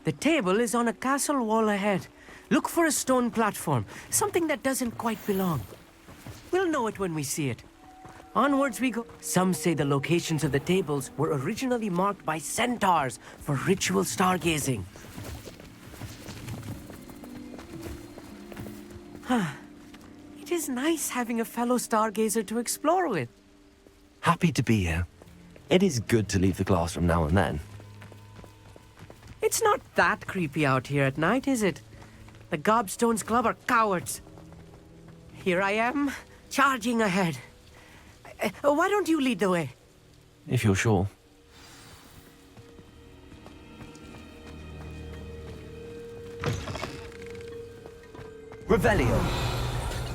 Speaker 13: The table is on a castle wall ahead. Look for a stone platform, something that doesn't quite belong. We'll know it when we see it. Onwards we go. Some say the locations of the tables were originally marked by centaurs for ritual stargazing. It is nice having a fellow stargazer to explore with.
Speaker 1: Happy to be here. It is good to leave the classroom now and then.
Speaker 13: It's not that creepy out here at night, is it? The Gobstones Club are cowards. Here I am, charging ahead. Why don't you lead the way?
Speaker 1: If you're sure. Revelio.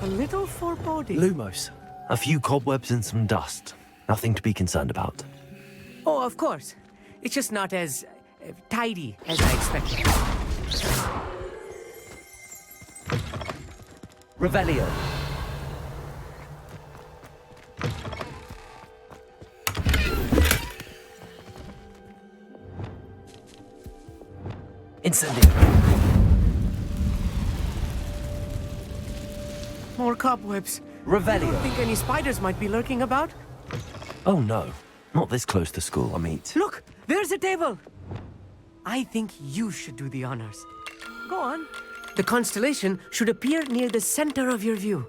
Speaker 13: A little foreboding.
Speaker 1: Lumos. A few cobwebs and some dust. Nothing to be concerned about.
Speaker 13: Oh, of course. It's just not as tidy as I expected.
Speaker 1: Revelio. Incendio.
Speaker 13: More cobwebs.
Speaker 1: Revelio.
Speaker 13: I don't think any spiders might be lurking about.
Speaker 1: Oh no, not this close to school, I mean.
Speaker 13: Look, there's a table. I think you should do the honors. Go on. The constellation should appear near the center of your view.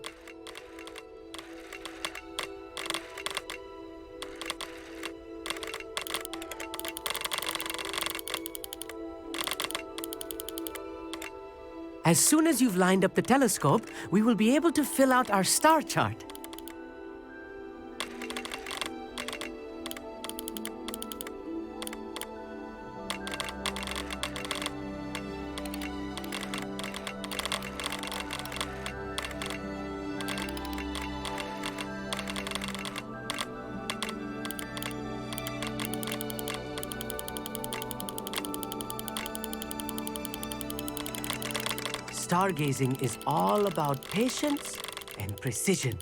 Speaker 13: As soon as you've lined up the telescope, we will be able to fill out our star chart. Stargazing is all about patience and precision.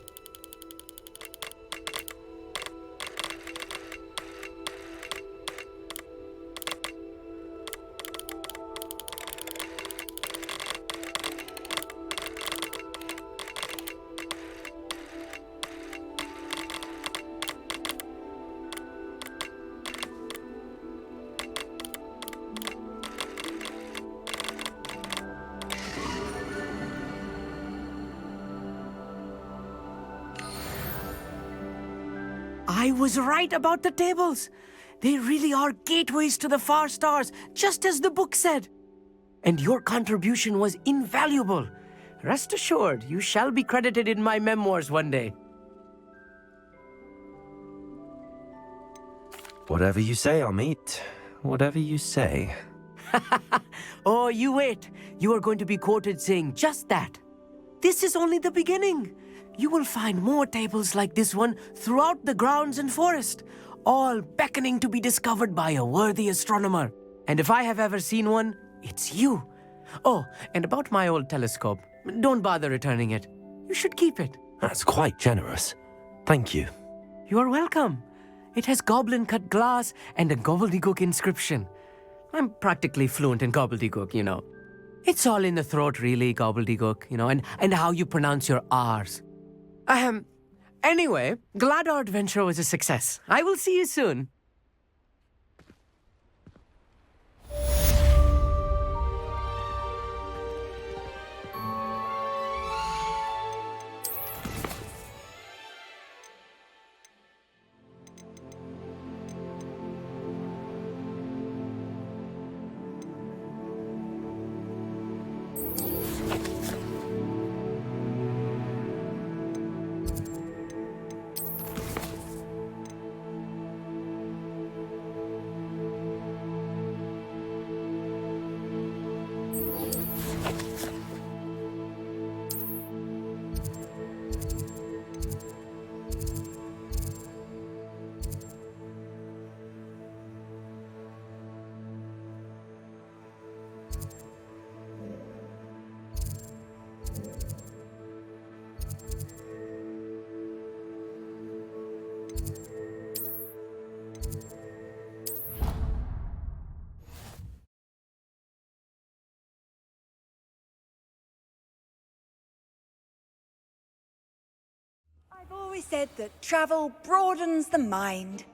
Speaker 13: I was right about the tables. They really are gateways to the far stars, just as the book said. And your contribution was invaluable. Rest assured, you shall be credited in my memoirs one day.
Speaker 1: Whatever you say, Amit. Whatever you say.
Speaker 13: Oh, you wait. You are going to be quoted saying just that. This is only the beginning. You will find more tables like this one throughout the grounds and forest, all beckoning to be discovered by a worthy astronomer. And if I have ever seen one, it's you. Oh, and about my old telescope, don't bother returning it. You should keep it.
Speaker 1: That's quite generous. Thank you.
Speaker 13: You are welcome. It has goblin-cut glass and a gobbledygook inscription. I'm practically fluent in gobbledygook, you know. It's all in the throat, really, gobbledygook, you know, and how you pronounce your R's. Anyway, glad our adventure was a success. I will see you soon.
Speaker 14: always said that travel broadens the mind.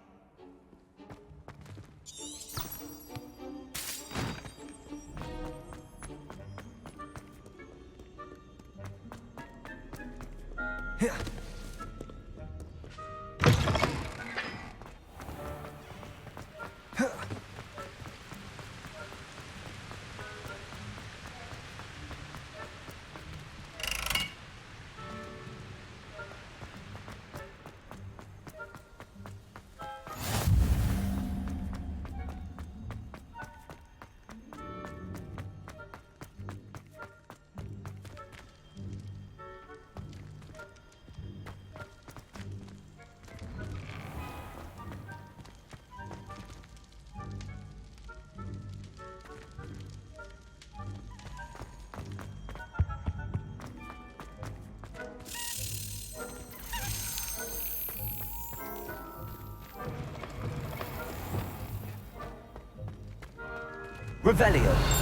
Speaker 1: Revelio.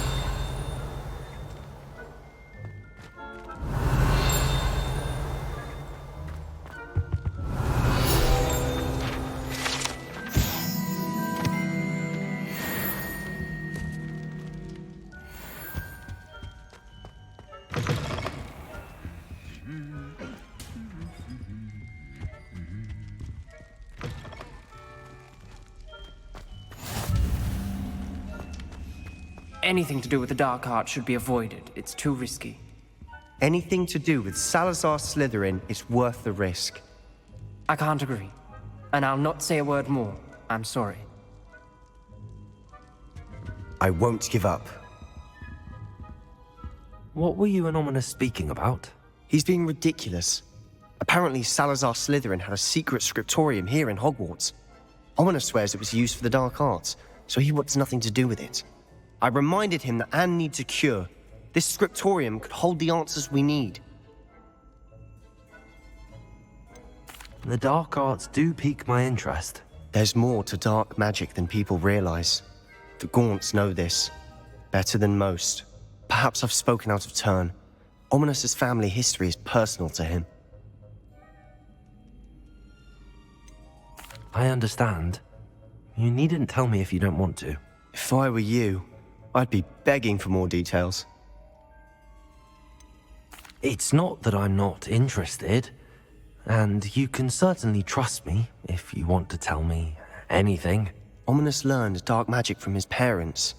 Speaker 13: Anything to do with the dark art should be avoided. It's too risky.
Speaker 7: Anything to do with Salazar Slytherin is worth the risk.
Speaker 13: I can't agree. And I'll not say a word more. I'm sorry.
Speaker 7: I won't give up.
Speaker 1: What were you and Ominous speaking about?
Speaker 7: He's being ridiculous. Apparently, Salazar Slytherin had a secret scriptorium here in Hogwarts. Ominous swears it was used for the dark arts, so he wants nothing to do with it. I reminded him that Anne needs a cure. This scriptorium could hold the answers we need.
Speaker 1: The dark arts do pique my interest.
Speaker 7: There's more to dark magic than people realize. The Gaunts know this. Better than most. Perhaps I've spoken out of turn. Ominous's family history is personal to him.
Speaker 1: I understand. You needn't tell me if you don't want to.
Speaker 7: If I were you, I'd be begging for more details.
Speaker 1: It's not that I'm not interested, and you can certainly trust me if you want to tell me anything.
Speaker 7: Ominous learned dark magic from his parents.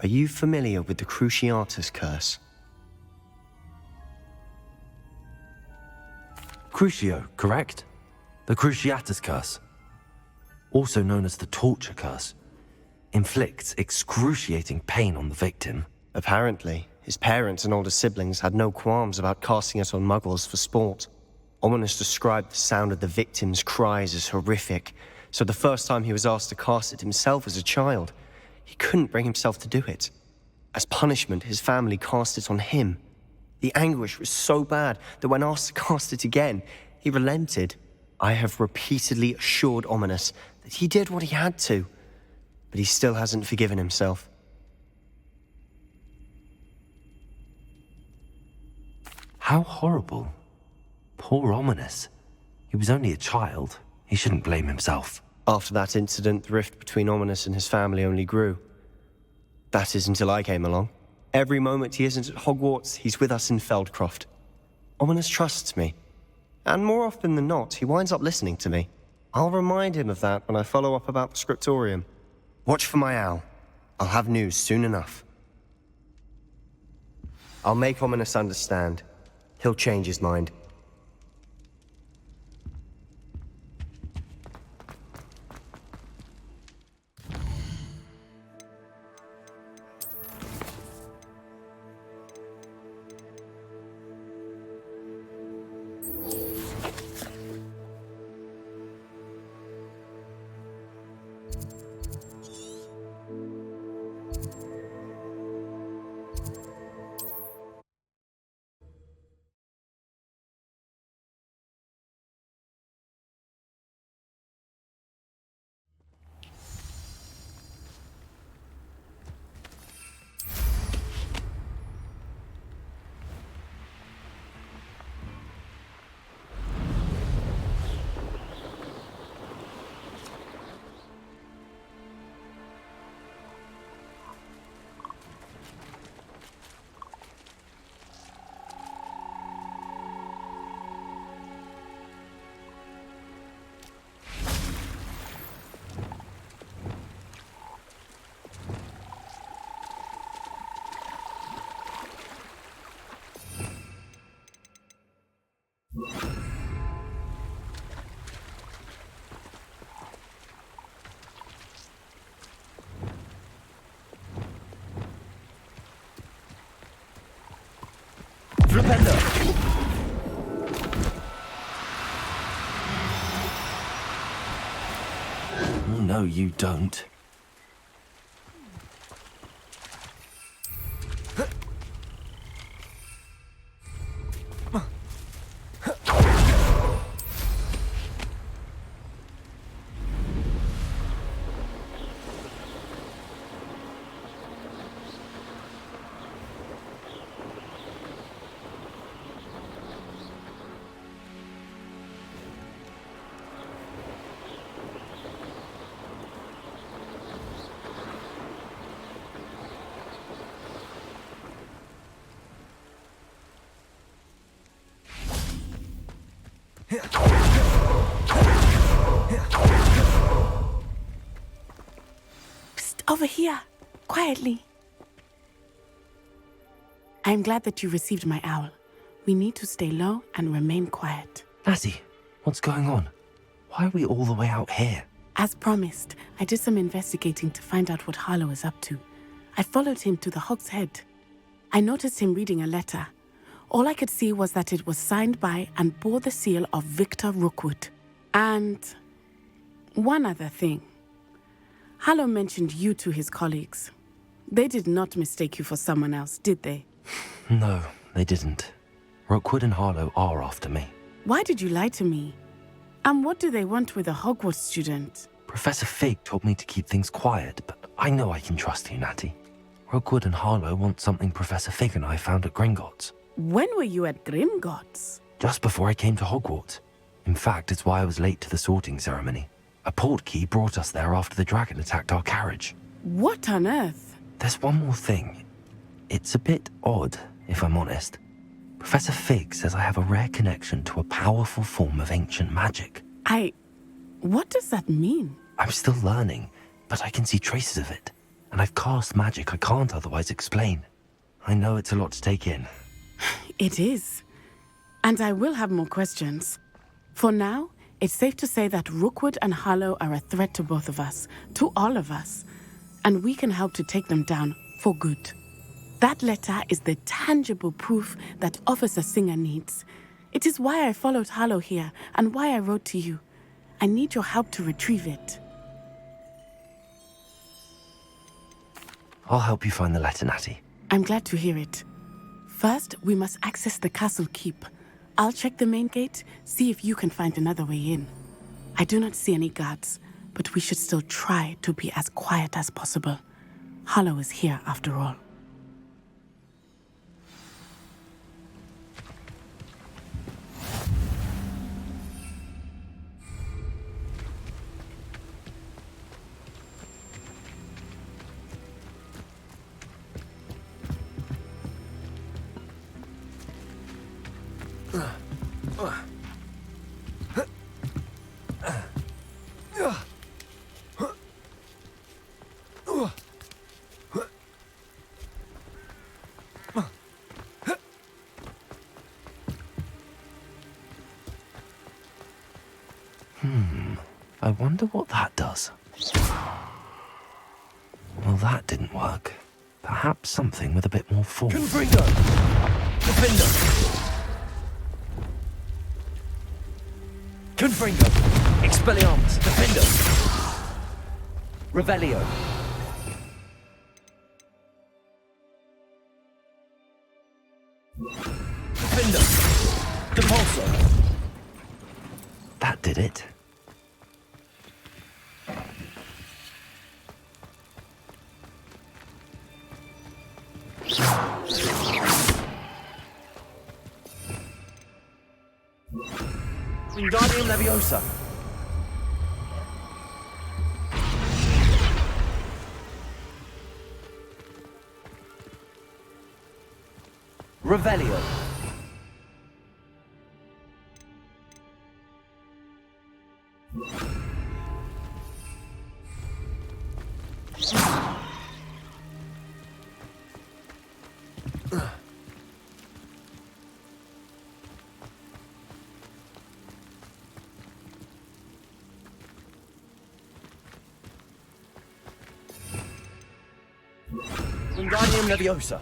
Speaker 7: Are you familiar with the Cruciatus Curse?
Speaker 1: Crucio, correct? The Cruciatus Curse, also known as the Torture Curse, inflicts excruciating pain on the victim.
Speaker 7: Apparently, his parents and older siblings had no qualms about casting it on muggles for sport. Ominous described the sound of the victim's cries as horrific, so the first time he was asked to cast it himself as a child, he couldn't bring himself to do it. As punishment, his family cast it on him. The anguish was so bad that when asked to cast it again, he relented. I have repeatedly assured Ominous that he did what he had to, but he still hasn't forgiven himself.
Speaker 1: How horrible. Poor Ominous. He was only a child. He shouldn't blame himself.
Speaker 7: After that incident, the rift between Ominous and his family only grew. That is until I came along. Every moment he isn't at Hogwarts, he's with us in Feldcroft. Ominous trusts me. And more often than not, he winds up listening to me. I'll remind him of that when I follow up about the scriptorium. Watch for my owl. I'll have news soon enough. I'll make Ominous understand. He'll change his mind.
Speaker 1: Flipendo! Oh, no, you don't.
Speaker 10: Psst, over here. Quietly. I'm glad that you received my owl. We need to stay low and remain quiet.
Speaker 1: Natty, what's going on? Why are we all the way out here?
Speaker 10: As promised, I did some investigating to find out what Harlow is up to. I followed him to the Hog's Head. I noticed him reading a letter. All I could see was that it was signed by and bore the seal of Victor Rookwood. And one other thing. Harlow mentioned you to his colleagues. They did not mistake you for someone else, did they?
Speaker 1: No, they didn't. Rookwood and Harlow are after me.
Speaker 10: Why did you lie to me? And what do they want with a Hogwarts student?
Speaker 1: Professor Fig told me to keep things quiet, but I know I can trust you, Natty. Rookwood and Harlow want something Professor Fig and I found at Gringotts.
Speaker 10: When were you at Grimgotts?
Speaker 1: Just before I came to Hogwarts. In fact, it's why I was late to the sorting ceremony. A portkey brought us there after the dragon attacked our carriage.
Speaker 10: What on earth?
Speaker 1: There's one more thing. It's a bit odd, if I'm honest. Professor Fig says I have a rare connection to a powerful form of ancient magic.
Speaker 10: What does that mean?
Speaker 1: I'm still learning, but I can see traces of it. And I've cast magic I can't otherwise explain. I know it's a lot to take in.
Speaker 10: It is. And I will have more questions. For now, it's safe to say that Rookwood and Harlow are a threat to both of us, to all of us. And we can help to take them down for good. That letter is the tangible proof that Officer Singer needs. It is why I followed Harlow here and why I wrote to you. I need your help to retrieve it.
Speaker 1: I'll help you find the letter, Natty.
Speaker 10: I'm glad to hear it. First, we must access the castle keep. I'll check the main gate, see if you can find another way in. I do not see any guards, but we should still try to be as quiet as possible. Harlow is here after all.
Speaker 1: I wonder what that does. Well, that didn't work. Perhaps something with a bit more force.
Speaker 2: Confringo! Defender! Confringo! Expelliarmus! Defender! Revelio! Defender! Depulso!
Speaker 1: That did it.
Speaker 2: Wingardium Leviosa! Revelio! Wingardium Leviosa!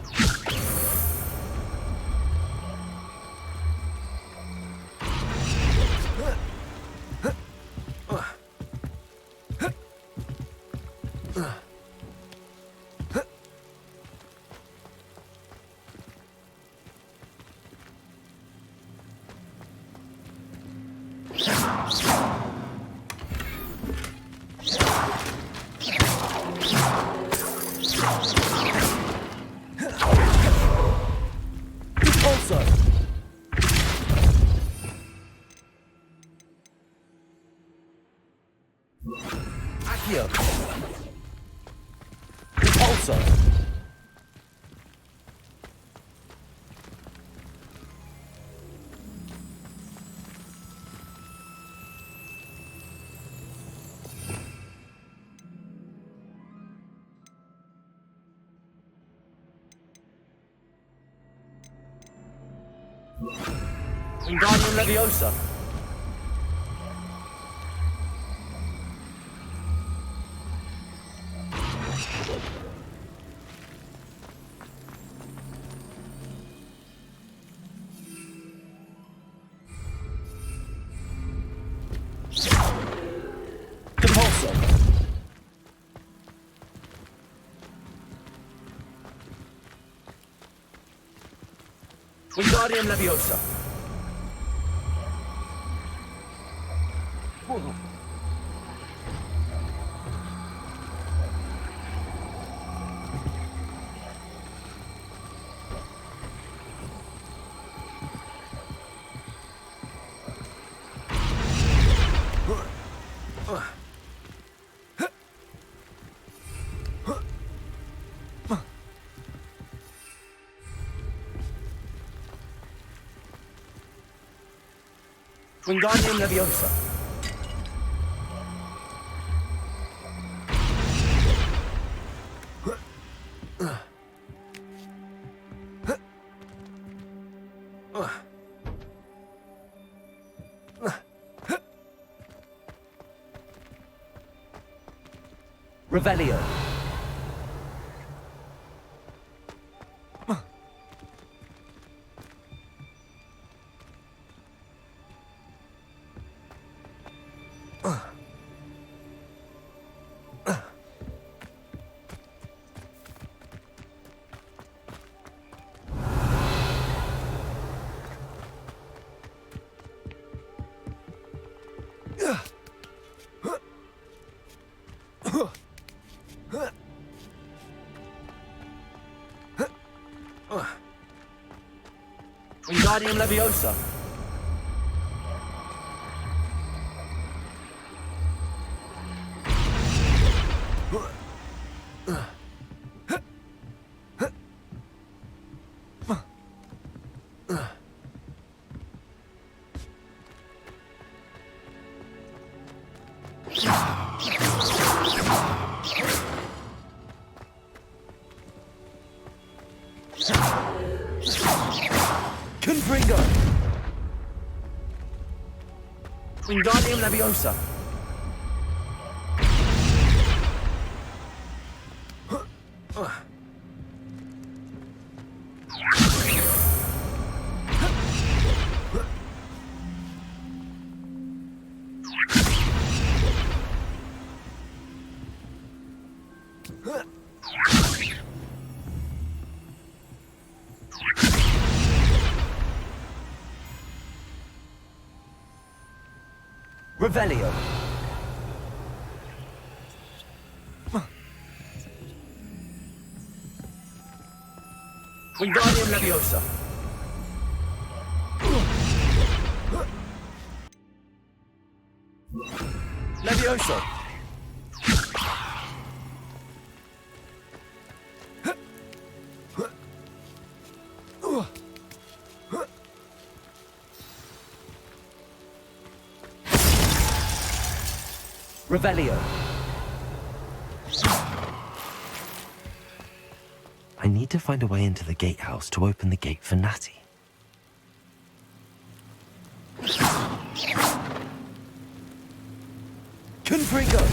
Speaker 15: Also. Accio. Also. Wingardium Leviosa. Compulso. Wingardium Leviosa. Wingardium Leviosa. Revelio. Wingardium Leviosa. Confringo. Wingardium Leviosa. Revelio. Wingardium Leviosa. Leviosa. Revelio.
Speaker 1: I need to find a way into the gatehouse to open the gate for Natty.
Speaker 15: Confringo.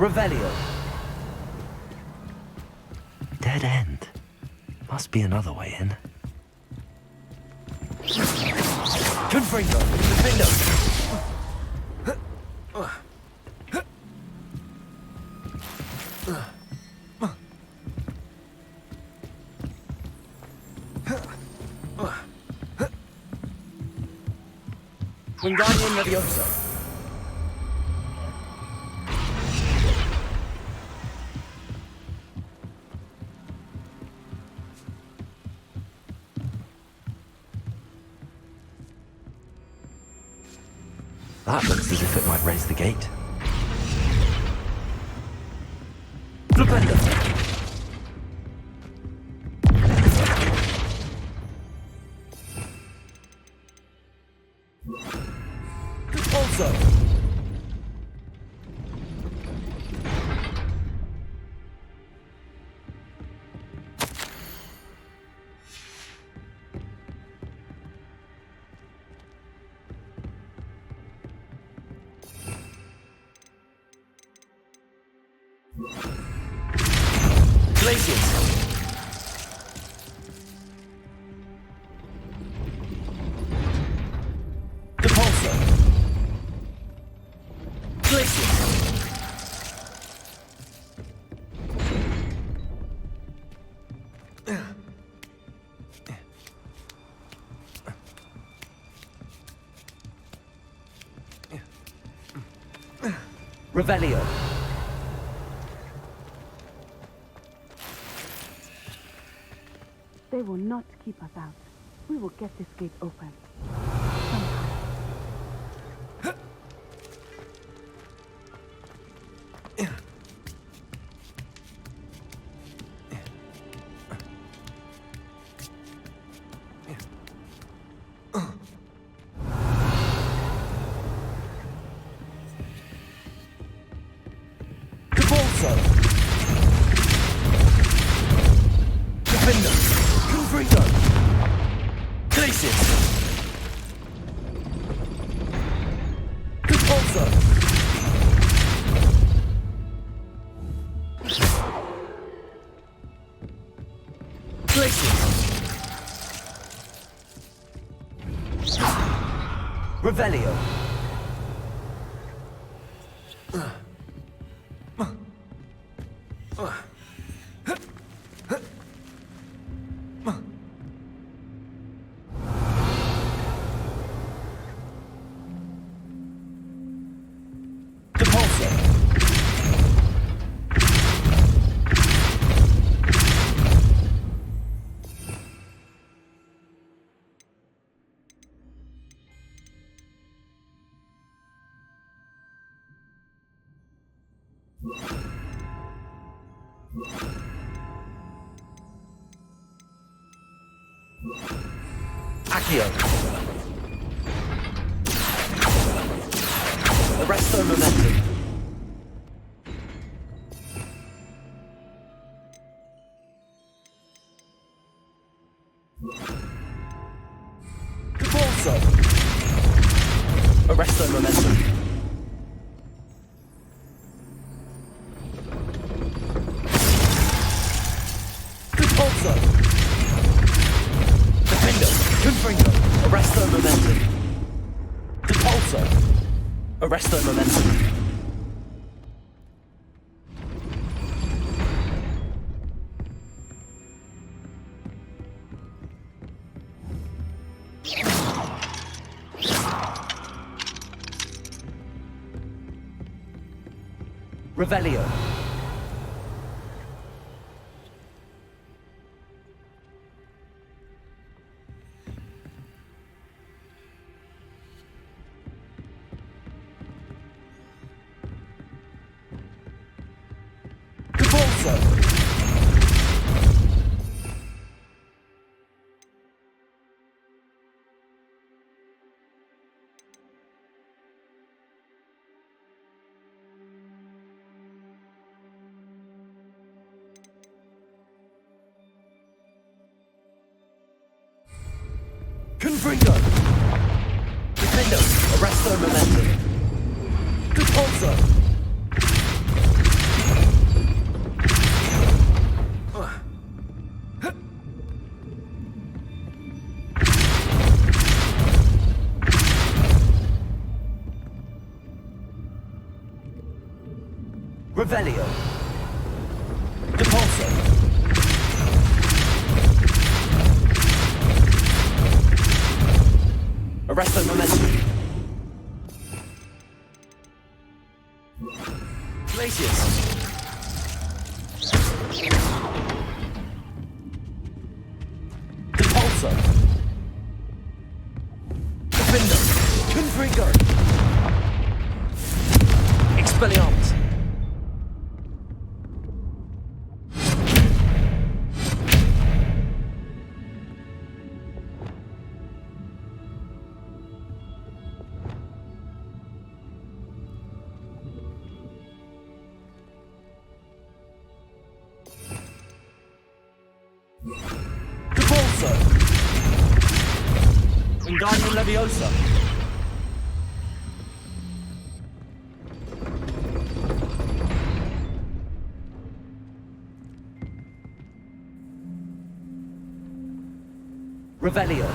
Speaker 15: Revelio.
Speaker 1: Dead end. Must be another way in.
Speaker 15: Confringo. Defendo. Wingardium Leviosa.
Speaker 1: That looks as if it might raise the gate.
Speaker 15: Flipendo. Also. Glacius. Depulso. Glacius. Revelio.
Speaker 10: They will not keep us out. We will get this gate open.
Speaker 15: Depulso. Defender. Confringo. Glacius. Depulso. Glacius. Revelio. Depulso. Accio. Arresto Momentum. Depulso. Arresto Momentum. Depulso. Defendo. Confringo. Arresto Momentum. Depulso. Arresto Momentum. Revelio. Depulso. Confringo. Defendo. Arresto Momentum. Depulso. Revelio. Depulso. Arresto momentum. Glacius. Depulso. Defendo. Confringo. Expelliarmus. Depulso. Wingardium Leviosa. Revelio.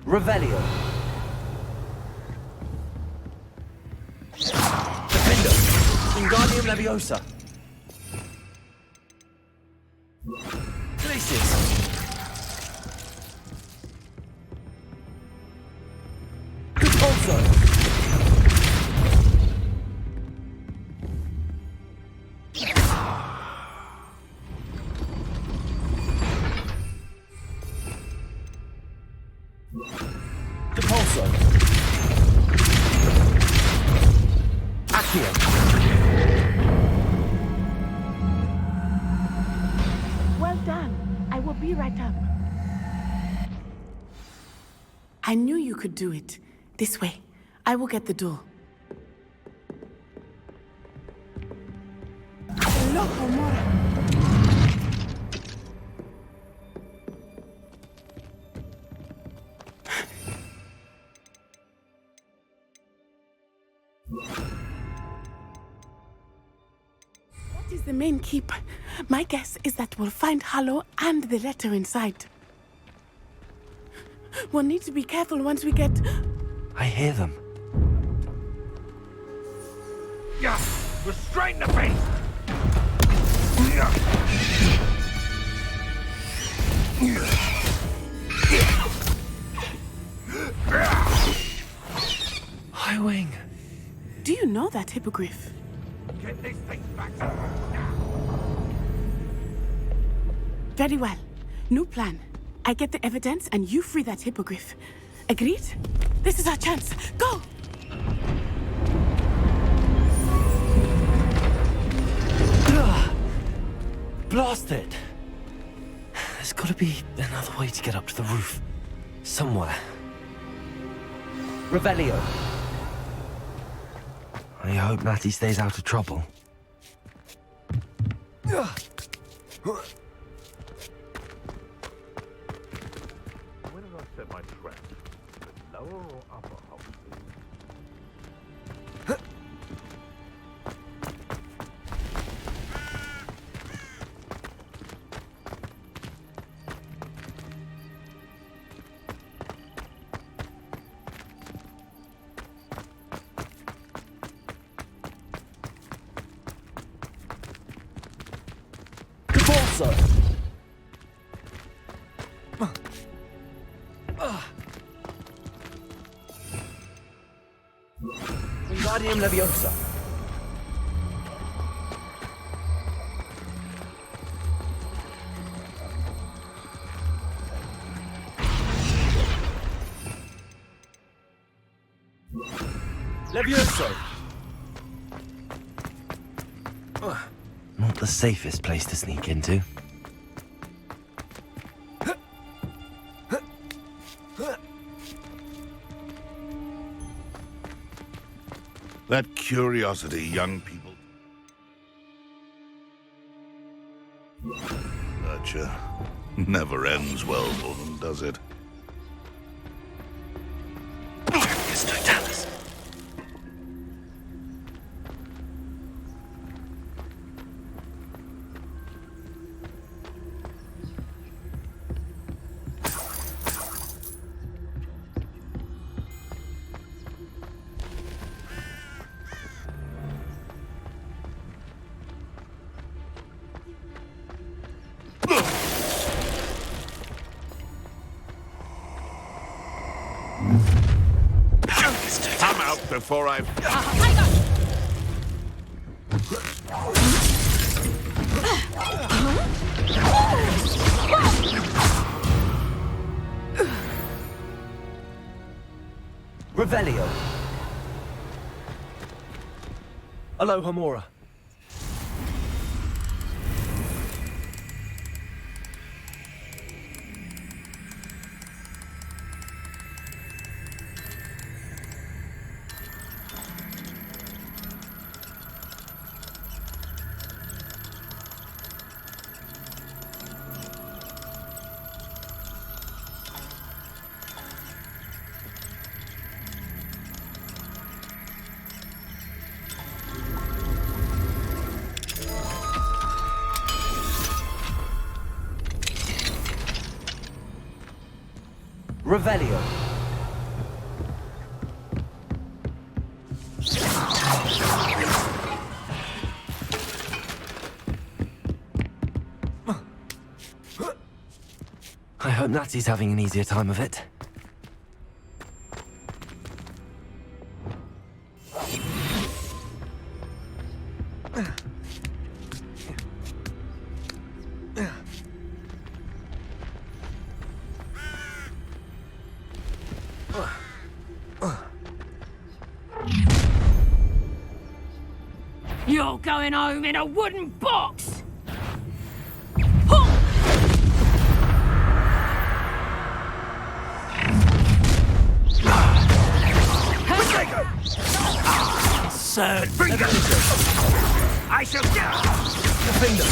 Speaker 15: Revelio. Defendo. Wingardium Leviosa. Glacius. Depulso. Depulso. Accio.
Speaker 10: Well done. I will be right up. I knew you could do it. This way. I will get the door. Loco Mora. That is the main keep. My guess is that we'll find Hallow and the letter inside. We'll need to be careful once we get...
Speaker 1: I hear them.
Speaker 4: Yeah, restrain the beast!
Speaker 1: HIGHWING.
Speaker 10: Do you know that hippogriff?
Speaker 4: Get this thing back.
Speaker 10: Very well. New plan. I get the evidence and you free that hippogriff. Agreed? This is our chance. Go!
Speaker 1: Blast it! There's gotta be another way to get up to the roof. Somewhere.
Speaker 15: Revelio.
Speaker 1: I hope Natty stays out of trouble.
Speaker 4: Where did I set my trap? The lower or upper Hogwarts?
Speaker 15: Depulso. Wingardium Leviosa. Levioso!
Speaker 1: Not the safest place to sneak into.
Speaker 4: That curiosity young people nurture never ends well for them, does it? Come out before I...
Speaker 15: Revelio. Alohomora. Revelio.
Speaker 1: I hope Natty's having an easier time of it.
Speaker 12: You're going home in a wooden box!
Speaker 5: Absurd! Bring it! I shall get...
Speaker 15: Defender!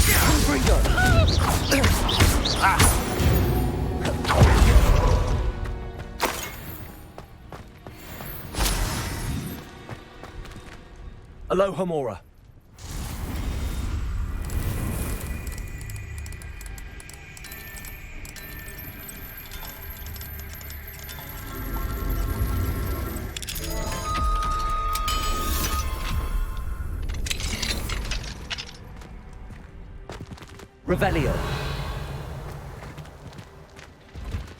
Speaker 15: Alohomora. Revelio.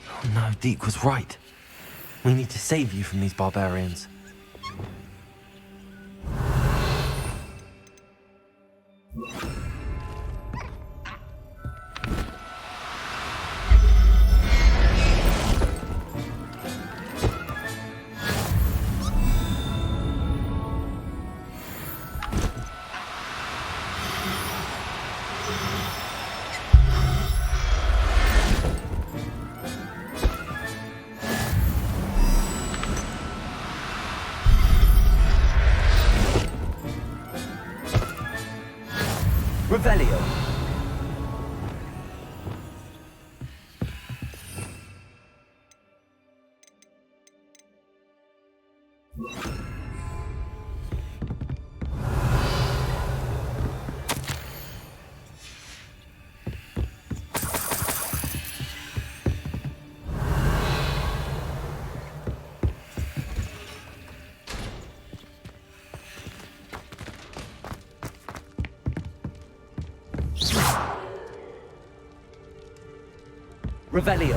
Speaker 1: Oh no, Deke was right. We need to save you from these barbarians.
Speaker 15: Revelio. Revelio.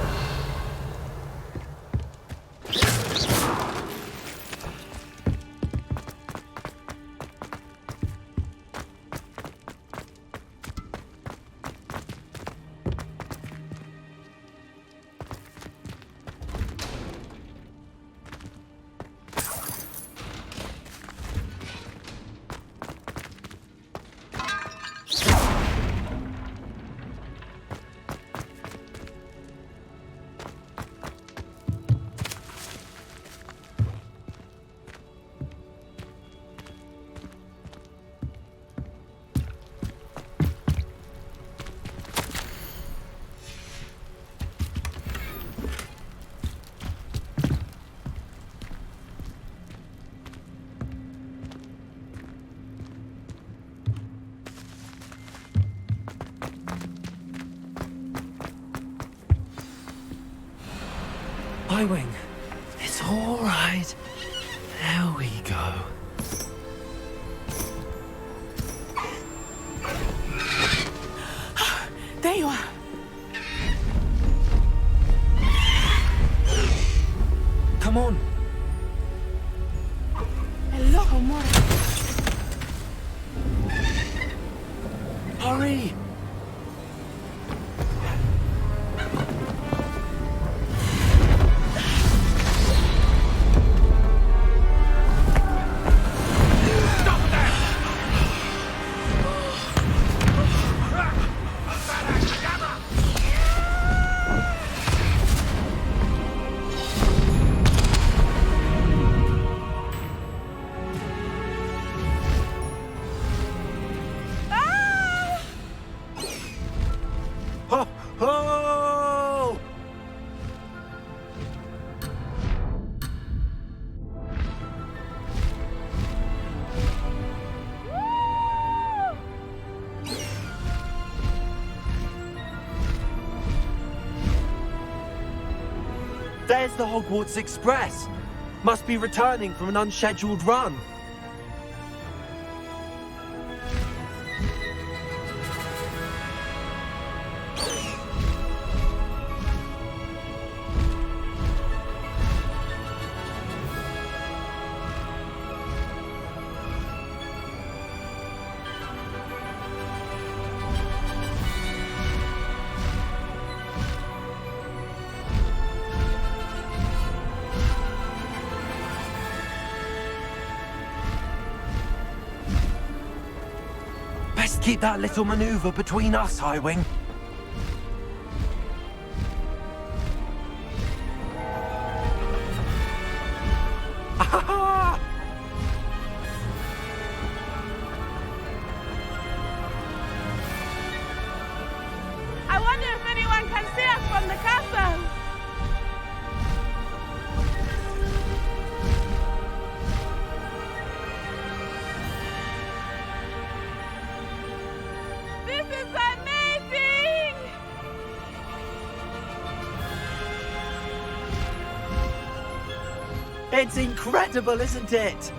Speaker 1: HIGHWING, it's all right. There we go.
Speaker 10: There you are.
Speaker 1: Come on.
Speaker 10: Hello, Homura.
Speaker 1: Hurry! Ho! Ho! There's the Hogwarts Express. Must be returning from an unscheduled run. Best keep that little maneuver between us, HIGHWING.
Speaker 10: I wonder if anyone can see us from the castle. This is amazing!
Speaker 1: It's incredible, isn't it?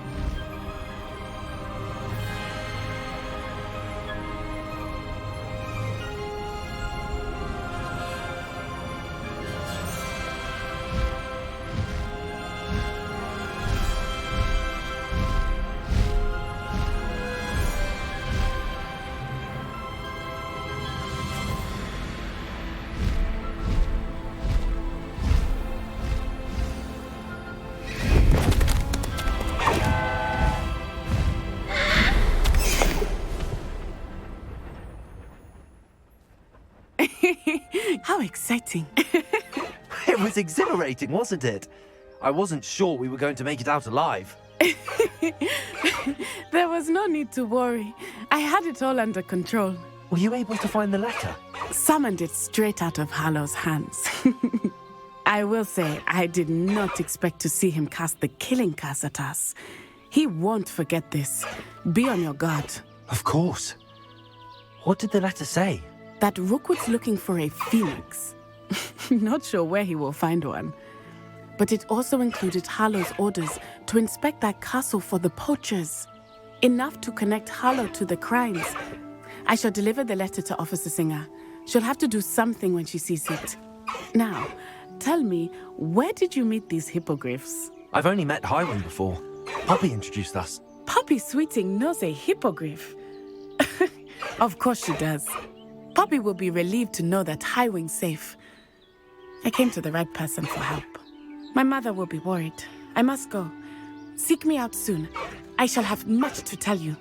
Speaker 10: How exciting.
Speaker 1: It was exhilarating, wasn't it? I wasn't sure we were going to make it out alive.
Speaker 10: There was no need to worry. I had it all under control.
Speaker 1: Were you able to find the letter?
Speaker 10: Summoned it straight out of Hallow's hands. I will say, I did not expect to see him cast the killing curse at us. He won't forget this. Be on your guard.
Speaker 1: Of course. What did the letter say?
Speaker 10: That Rookwood's looking for a phoenix. Not sure where he will find one. But it also included Hallow's orders to inspect that castle for the poachers. Enough to connect Hallow to the crimes. I shall deliver the letter to Officer Singer. She'll have to do something when she sees it. Now, tell me, where did you meet these hippogriffs?
Speaker 1: I've only met HIGHWING before. Poppy introduced us.
Speaker 10: Poppy Sweeting knows a hippogriff. Of course she does. Poppy will be relieved to know that HIGHWING's safe. I came to the right person for help. My mother will be worried. I must go. Seek me out soon. I shall have much to tell you.